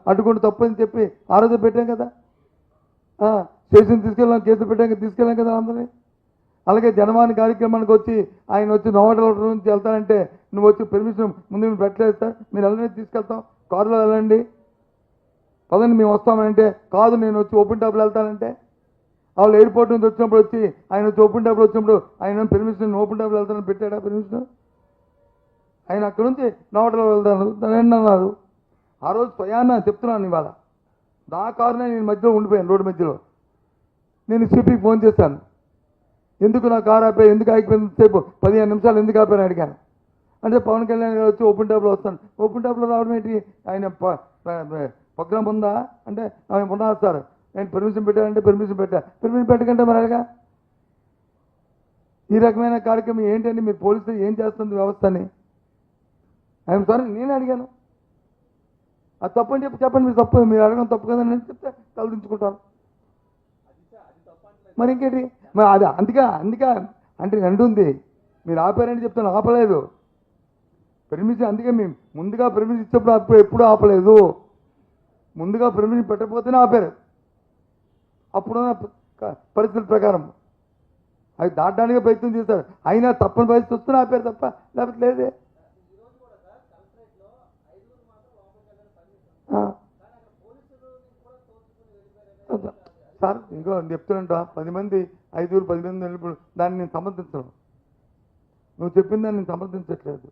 S1: అడ్డుకొని తప్పని చెప్పి ఆ రోజు పెట్టాం కదా. స్టేషన్ తీసుకెళ్ళాం కదా అందరినీ. అలాగే జనవాణి కార్యక్రమానికి వచ్చి ఆయన వచ్చి నోవాటల నుంచి వెళ్తానంటే నువ్వు వచ్చి పెర్మిషన్ ముందు మీరు పెట్టలేదు సార్, మీరు వెళ్ళని తీసుకెళ్తాం, కారులో వెళ్ళండి, పదండి మేము వస్తామంటే కాదు నేను వచ్చి ఓపెన్ టాప్లో వెళ్తానంటే. వాళ్ళు ఎయిర్పోర్ట్ నుంచి వచ్చినప్పుడు వచ్చి ఆయన వచ్చి ఓపెన్ టాప్లో వచ్చినప్పుడు ఆయన పెర్మిషన్ ఓపెన్ టాప్లో వెళ్తానని పెట్టాడా పెర్మిషన్? ఆయన అక్కడ నుంచి నోవాటలో వెళ్తాను అన్నారు. ఆ రోజు స్వయాన చెప్తున్నాను, ఇవాళ నా కారునే నేను మధ్యలో ఉండిపోయాను, రోడ్డు మధ్యలో. నేను సిపికి ఫోన్ చేశాను, ఎందుకు నా కారు ఆపాయి, ఎందుకు ఆగిపోయింది సేపు 15 నిమిషాలు ఎందుకు ఆపాయని అడిగాను. అంటే పవన్ కళ్యాణ్ గారు వచ్చి ఓపెన్ టాప్లో వస్తాను. ఓపెన్ టాప్లో రావడం ఏంటి, ఆయన ప్రోగ్రామ్ ఉందా అంటే ఆయన ఉన్నారు సార్, నేను పెర్మిషన్ పెట్టానంటే పెర్మిషన్ పెట్టకంటే మరి అలాగా ఈ రకమైన కార్యక్రమం ఏంటండి, మీరు పోలీసులు ఏం చేస్తుంది వ్యవస్థని? ఐఎమ్ సారీ, నేను అడిగాను. అది తప్పని చెప్పండి, మీరు తప్పు, మీరు అడగడం తప్పు కదని నేను చెప్తే తలదించుకుంటాను. మరి ఇంకేంటి, మరి అది అందుకే అంటే అంటుంది, మీరు ఆపారని చెప్తాను, ఆపలేదు పెర్మిషన్. అందుకే మేము ముందుగా పెర్మిషన్ ఇచ్చినప్పుడు ఎప్పుడూ ఆపలేదు, ముందుగా పెర్మిషన్ పెట్టకపోతేనే ఆపారు. అప్పుడున్న పరిస్థితుల ప్రకారం అవి దాటడానికి ప్రయత్నం చేశారు, అయినా తప్పని పరిస్థితి వస్తూనే ఆపారు తప్ప లేకపోతే లేదే. సార్ ఇంకో చెప్తున్నంట 10 మంది 10 మంది వెళ్ళిపోయి దాన్ని నేను సమర్థించను. నువ్వు చెప్పిన దాన్ని నేను సమర్థించట్లేదు.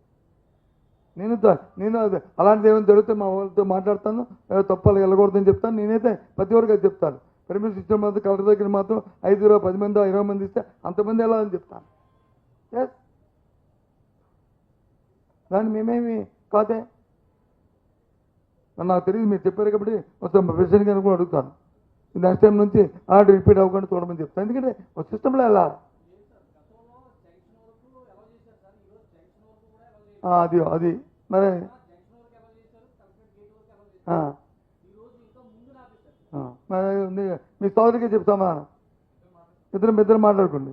S1: నేను అది అలాంటిది ఏమైనా జరిగితే మా వాళ్ళతో మాట్లాడతాను, తప్పాలి వెళ్ళకూడదని చెప్తాను. నేనైతే ప్రతి వరకు అది చెప్తాను. పెర్మిషన్ ఇచ్చిన మాత్రం కలెక్టర్ దగ్గర మాత్రం 5, 10 మంది 20 మంది ఇస్తే అంతమంది వెళ్ళాలని చెప్తాను. దాన్ని మేమేమి కాదే, నాకు తెలియదు, మీరు చెప్పారు కాబట్టి మొత్తం ప్రెసిడెంట్ గారిని కూడా అడుగుతాను. నెక్స్ట్ టైం నుంచి అలాంటి రిపీట్ అవ్వకుండా చూడమని చెప్తాను. ఎందుకంటే ఒక సిస్టంలో వెళ్ళాలి. అది మరి మీ సోదరికే చెప్తామా, ఇద్దరు మాట్లాడుకోండి.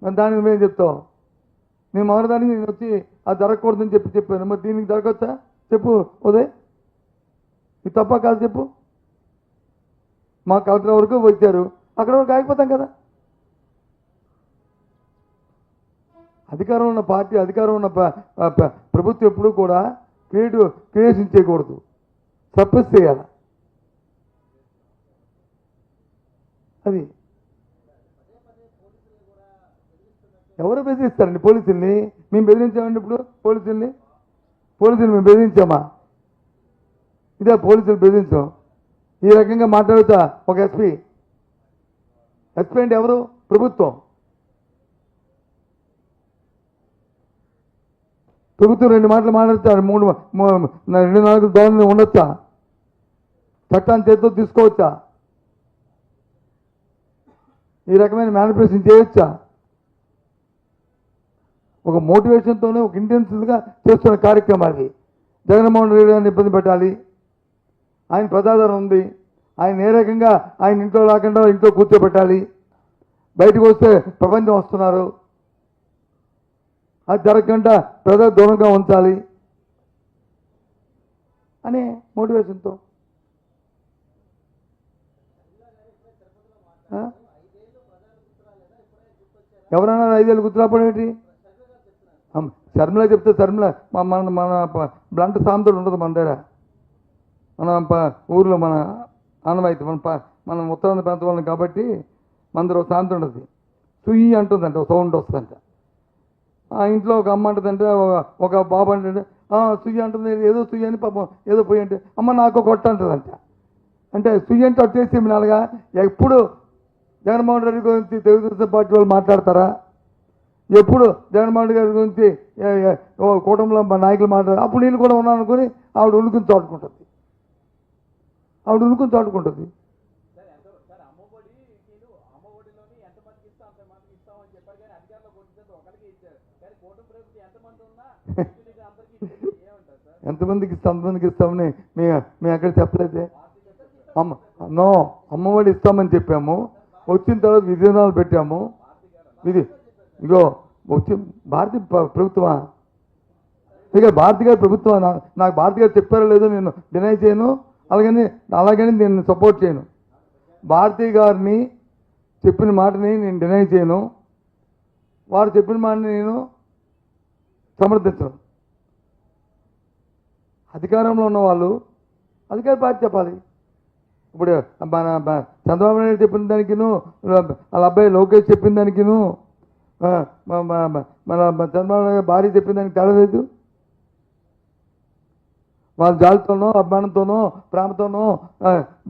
S1: మరి దానికి మేము చెప్తాం, మేము మౌనదానికి నేను వచ్చి అది జరగకూడదని చెప్పాను. మరి దీనికి జరగవచ్చా చెప్పు ఉదయ్, ఇది తప్ప కాదు చెప్పు. మా కలెక్టర్ వరకు వచ్చారు, అక్కడ వరకు ఆగిపోతాం కదా. అధికారం ఉన్న పార్టీ, అధికారం ఉన్న ప్రభుత్వం ఎప్పుడు కూడా క్రియేషన్ చేయకూడదు, సప్రెస్ చేయాలి. అది ఎవరు బెదిరిస్తారండి పోలీసుల్ని? మేము బెదిరించామండి ఇప్పుడు పోలీసుల్ని మేము బెదిరించామా? ఇదే పోలీసులు బెదిరించాం. ఈ రకంగా మాట్లాడుతా ఒక ఎస్పీ అంటే ఎవరు? ప్రభుత్వం 2 మాటలు మాట్లాడతారు, 2-4 ధోరణి ఉండొచ్చా? చట్టాన్ని చేతితో తీసుకోవచ్చా? ఈ రకమైన మ్యానిపులేషన్ చేయొచ్చా? ఒక మోటివేషన్తోనే ఒక ఇంటెన్సివ్గా చేస్తున్న కార్యక్రమాలు. జగన్మోహన్ రెడ్డి గారిని ఇబ్బంది పెట్టాలి, ఆయన ప్రజాదరణ ఉంది, ఆయన ఏ రకంగా ఆయన ఇంట్లో రాకుండా ఇంట్లో కూర్చోబెట్టాలి, బయటకు వస్తే ప్రపంచం వస్తున్నారు, అది జరగకుండా ప్రజా దూరంగా ఉంచాలి అనే మోటివేషన్తో. ఎవరైనా 5 ఏళ్ళు గుర్తురాపడం ఏంటి? శర్మిల చెప్తే శర్మిల మన బ్లంట్ సామెతలు ఉండదు మన దగ్గర. మన ఊర్లో మన ఆనవాయితీ, మనం ఉత్తరాంధ్ర ప్రాంతం వాళ్ళం కాబట్టి మన దగ్గర ఒక సామెత ఉండదు. సుయ్యి అంటుందంట, ఒక సౌండ్ వస్తుందంట. ఆ ఇంట్లో ఒక అమ్మ అంటుందంటే, ఒక బాబు అంటే సుయ్యి అంటుంది, ఏదో సుయ్యి అని పాపం ఏదో పోయి అంటే అమ్మ నాకు కొట్ట అంటుందంట. అంటే సుయ్యి అంటే వచ్చేసి నాలుగా ఎప్పుడు జగన్మోహన్ రెడ్డి గురించి తెలుగుదేశం పార్టీ వాళ్ళు మాట్లాడతారా? ఎప్పుడు జగన్మోహన్ రెడ్డి గారి గురించి కూటమిలో నాయకులు మాట్లాడారు, అప్పుడు నేను కూడా ఉన్నాను అనుకుని ఆవిడ ఉలుకుని తోడుకుంటుంది. ఆవిడ ఉనుకుని చాటుకుంటుంది. ఎంతమందికి ఇస్తాం అంతమందికి ఇస్తామని మేము ఎక్కడ చెప్పలేదే. అమ్మఒడి ఇస్తామని చెప్పాము, వచ్చిన తర్వాత విధానాలు పెట్టాము. ఇగో వచ్చి భారతీయ ప్రభుత్వమా, ఇక భారతి గారి ప్రభుత్వం. నాకు భారతి గారు చెప్పారో లేదో నేను డినై చేయను, అలాగని నేను సపోర్ట్ చేయను. భారతి గారిని చెప్పిన మాటని నేను డినై చేయను, వారు చెప్పిన మాటని నేను సమర్థించను. అధికారంలో ఉన్న వాళ్ళు అధికార పార్టీ చెప్పాలి. ఇప్పుడు మన చంద్రబాబు నాయుడు చెప్పిన దానికిను, వాళ్ళ అబ్బాయి లోకేష్ చెప్పిన దానికిను, మన చంద్రబాబు నాయుడు భార్య చెప్పిన దానికి తేడా లేదు. వాళ్ళ జాలితోనో అభిమానంతోనో ప్రేమతోనో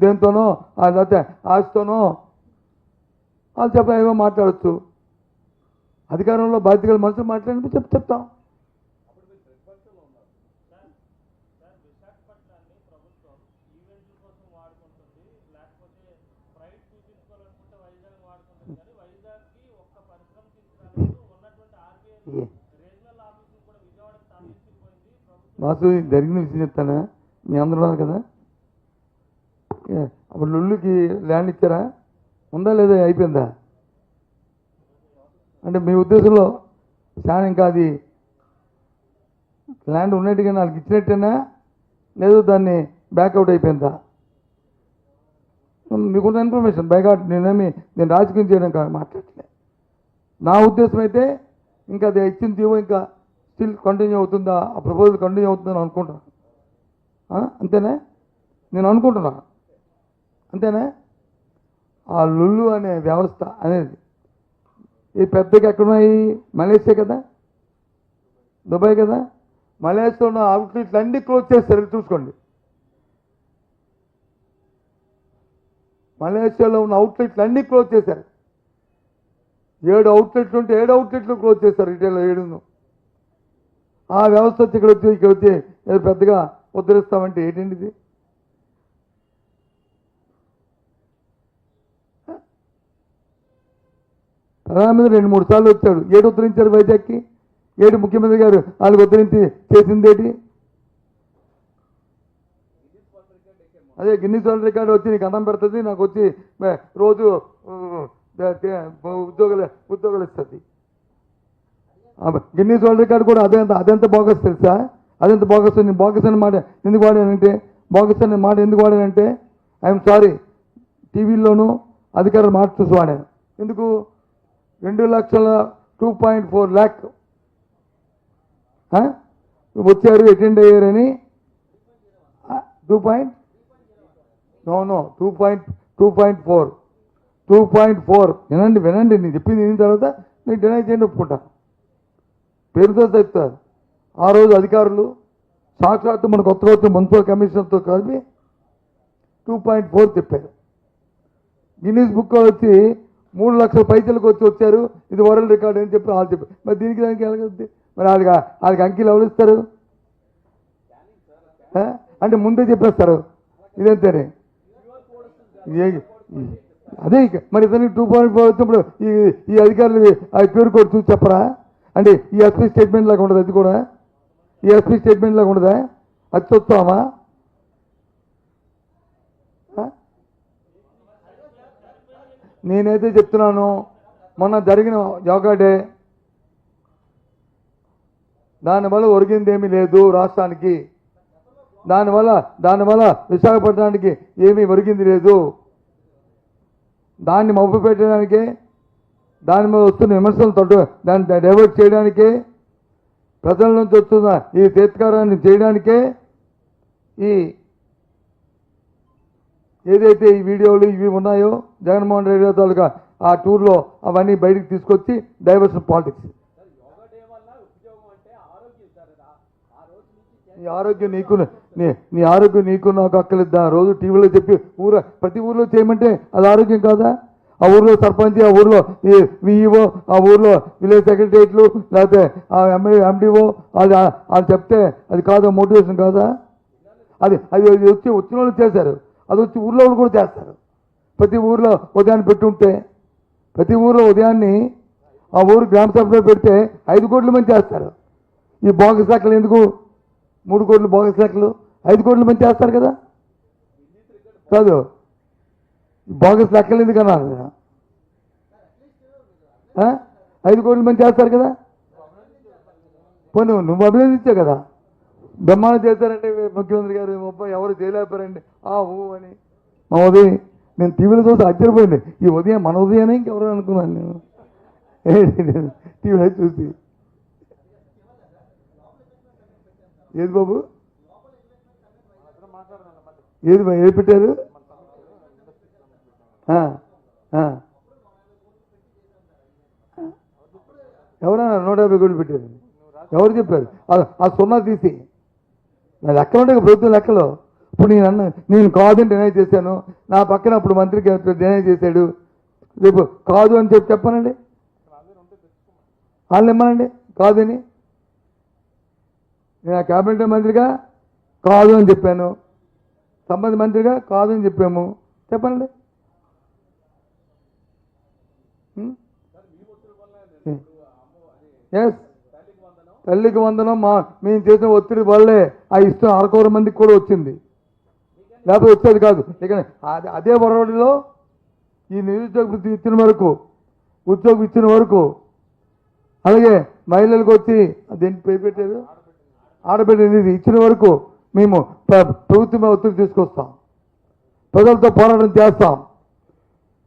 S1: దేనితోనో లేకపోతే ఆశతోనో వాళ్ళు ఏమో మాట్లాడచ్చు. అధికారంలో బాధ్యత గల మనుషులు మాట్లాడి చెప్తాం. మాసు జరిగిన విషయం చెప్తానా, మీ అందరూ ఉన్నారు కదా. అప్పుడు లుల్లుకి ల్యాండ్ ఇచ్చారా, ఉందా లేదా, అయిపోయిందా? అంటే మీ ఉద్దేశంలో చాలా ఇంకా అది ల్యాండ్ ఉన్నట్టుగా వాళ్ళకి ఇచ్చినట్టేనా, లేదు దాన్ని బ్యాక్అవుట్ అయిపోయిందా? మీకున్న ఇన్ఫర్మేషన్ బ్యాక్అవుట్. నేను రాజకీయం చేయడం కాదు మాట్లాడలే. నా ఉద్దేశం అయితే ఇంకా అది ఇచ్చిన జీవో ఇంకా స్టిల్ కంటిన్యూ అవుతుందా, ఆ ప్రపోజల్ కంటిన్యూ అవుతుందని అనుకుంటున్నాను. అంతేనా? నేను అనుకుంటున్నా అంతేనా? ఆ లుల్లు అనే వ్యవస్థ అనేది ఈ పెద్దగా ఎక్కడున్నాయి? మలేషియా కదా, దుబాయ్ కదా. మలేషియాలో ఉన్న అవుట్లెట్లు అన్నీ క్లోజ్ చేస్తారు, చూసుకోండి. మలేషియాలో ఉన్న అవుట్లెట్లు అన్నీ క్లోజ్ చేశారు. 7 అవుట్లెట్లు ఉంటే 7 అవుట్లెట్లు క్లోజ్ చేస్తారు, రిటైల్లో 7. ఆ వ్యవస్థ వచ్చి ఇక్కడ వచ్చి ఏదో పెద్దగా ఉద్ధరిస్తామంటే ఏంటండి ఇది? ప్రధానమంత్రి 2-3 సార్లు వచ్చాడు. ఏడు ఉద్ధరించారు వైజాగ్కి? ఏడు ముఖ్యమంత్రి గారు వాళ్ళకి ఉద్ధరించి చేసింది ఏంటి? అదే గిన్నిస్ వరల్డ్ రికార్డు వచ్చి నీకు అన్నం పెడుతుంది, నాకు వచ్చి రోజు ఉద్యోగాలు ఇస్తుంది. గిన్నిస్ వరల్డ్ రికార్డు కూడా అదెంత బోగస్ తెలుసా? అదెంత బోగస్. నేను బోగస్ అనే మాట ఎందుకు వాడానంటే, బోగస్ అనే మాట ఎందుకు వాడానంటే, ఐఎమ్ సారీ, టీవీల్లోనూ అధికారులు మాట చూసి వాడాను. ఎందుకు? 2,02.4 lakh వచ్చారు, అటెండ్ అయ్యారని. 2.4 వినండి నేను చెప్పింది విన్న తర్వాత నేను డినై చేయండి, ఒప్పుకుంటాను. పేరుతో చెప్తారు. ఆ రోజు అధికారులు సాక్షాత్తు మన కొత్తగా వచ్చిన మున్సిపల్ కమిషనర్తో కలిపి 2.4 చెప్పారు. గిన్నీస్ బుక్ వచ్చి 3 లక్షల పైసలకు వచ్చారు, ఇది వరల్డ్ రికార్డ్ అని చెప్పి వాళ్ళు చెప్పారు. మరి దీనికి దానికి ఎలాగొద్ది? మరి వాళ్ళకి అంకీలు ఎవరు ఇస్తారు? అంటే ముందే చెప్పేస్తారు ఇదంతేనే. అదే మరి ఇతనికి 2.4 వచ్చినప్పుడు ఈ అధికారులు ఆ క్యూఆర్ కోడ్ చూసి చెప్పరా? అంటే ఈ ఎస్పీ స్టేట్మెంట్ లాగా ఉండదు, అది కూడా ఈ ఎస్పీ స్టేట్మెంట్ లాగా ఉండదా? అది చూస్తామా? నేనైతే చెప్తున్నాను, మొన్న జరిగిన యోగా డే దానివల్ల ఒరిగిందేమీ లేదు రాష్ట్రానికి. దానివల్ల విశాఖపట్నానికి ఏమీ ఒరిగింది లేదు. దాన్ని మబ్బు పెట్టడానికే, దాని మీద వస్తున్న విమర్శలు దాన్ని డైవర్ట్ చేయడానికే, ప్రజల నుంచి వస్తున్న ఈ తిరస్కారాన్ని చేయడానికే ఏదైతే ఈ వీడియోలు ఇవి ఉన్నాయో జగన్మోహన్ రెడ్డి తాలూకా ఆ టూర్లో అవన్నీ బయటికి తీసుకొచ్చి డైవర్షన్ పాలిటిక్స్. నీ ఆరోగ్యం నీకు నాకు అక్కర్లేదా? రోజు టీవీలో చెప్పి ప్రతి ఊర్లో చేయమంటే అది ఆరోగ్యం కాదా? ఆ ఊర్లో సర్పంచ్, ఆ ఊర్లో విఈఓ, ఆ ఊర్లో విలేజ్ సెక్రటరియట్లు, లేకపోతే ఆ ఎండిఓ వాళ్ళు చెప్తే అది కాదా? మోటివేషన్ కాదా? అది వచ్చిన వాళ్ళు చేశారు. అది వచ్చి ఊర్లో వాళ్ళు కూడా చేస్తారు. ప్రతి ఊర్లో ఉదయాన్ని పెట్టుంటే, ప్రతి ఊర్లో ఉదయాన్ని ఆ ఊరు గ్రామ సభలో పెడితే 5 కోట్ల మంది చేస్తారు. ఈ బోగస్ లెక్కలు ఎందుకు? 3 కోట్లు బోగస్ లెక్కలు, 5 కోట్ల మంది చేస్తారు కదా. కాదు, బోగస్ లెక్కలు ఎందుకు అన్నారు? 5 కోట్ల మంది చేస్తారు కదా. పోనీ నువ్వు అభినందించావు కదా, బ్రహ్మాండం చేశారంటే ముఖ్యమంత్రి గారు, ఎవరు చేయలేకపోయారండి అని. మా ఉదయం నేను టీవీలో చూసి ఆశ్చర్యపోయింది. ఈ ఉదయం మన ఉదయానే ఇంకెవరు అనుకున్నాను నేను టీవీలో చూసి. ఏది బాబు, ఏది పెట్టారు? ఎవరైనా 150 కోట్లు పెట్టారు? ఎవరు చెప్పారు? ఆ సున్నా తీసి నా లెక్కలు ఉంటాయి ప్రభుత్వం లెక్కలో. ఇప్పుడు నేను కాదని డినై చేశాను, నా పక్కన అప్పుడు మంత్రికి డినై చేశాడు, రేపు కాదు అని చెప్పానండి, వాళ్ళు ఇమ్మనండి కాదని. నేను ఆ క్యాబినెట్ మంత్రిగా కాదు అని చెప్పాను, సంబంధ మంత్రిగా కాదు అని చెప్పాము, చెప్పండి. ఎస్, తల్లికి వందనం మేము చేసిన ఒత్తిడి వల్లే ఆ ఇష్టం 1,100 మందికి కూడా వచ్చింది, లేకపోతే వచ్చేది కాదు. ఇక అదే వరవడిలో ఈ నిరుద్యోగ వృత్తి ఇచ్చిన వరకు, ఉద్యోగం ఇచ్చిన వరకు, అలాగే మహిళలకు వచ్చి దేనికి పేరు పెట్టారు, ఆడబిడ్డ నిధి ఇచ్చిన వరకు మేము ప్రభుత్వం ఒత్తిడి తీసుకొస్తాం, ప్రజలతో పోరాటం చేస్తాం.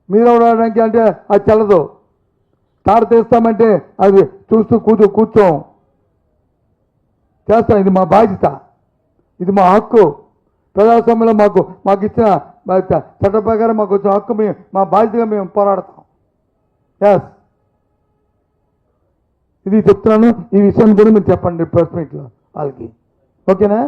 S1: మీరు అవడానికి అంటే అది చల్లదు, తాడు తీస్తామంటే అది చూస్తూ కూర్చోం, చేస్తాం. ఇది మా బాధ్యత, ఇది మా హక్కు. ప్రజాస్వామ్యంలో మాకు ఇచ్చిన చట్ట ప్రకారం మాకు వచ్చిన హక్కు మా బాధ్యతగా మేము పోరాడతాం. ఎస్, ఇది చెప్తున్నాను. ఈ విషయాన్ని కూడా మీరు చెప్పండి ప్రెస్ మీట్లో వాళ్ళకి, ఓకేనా?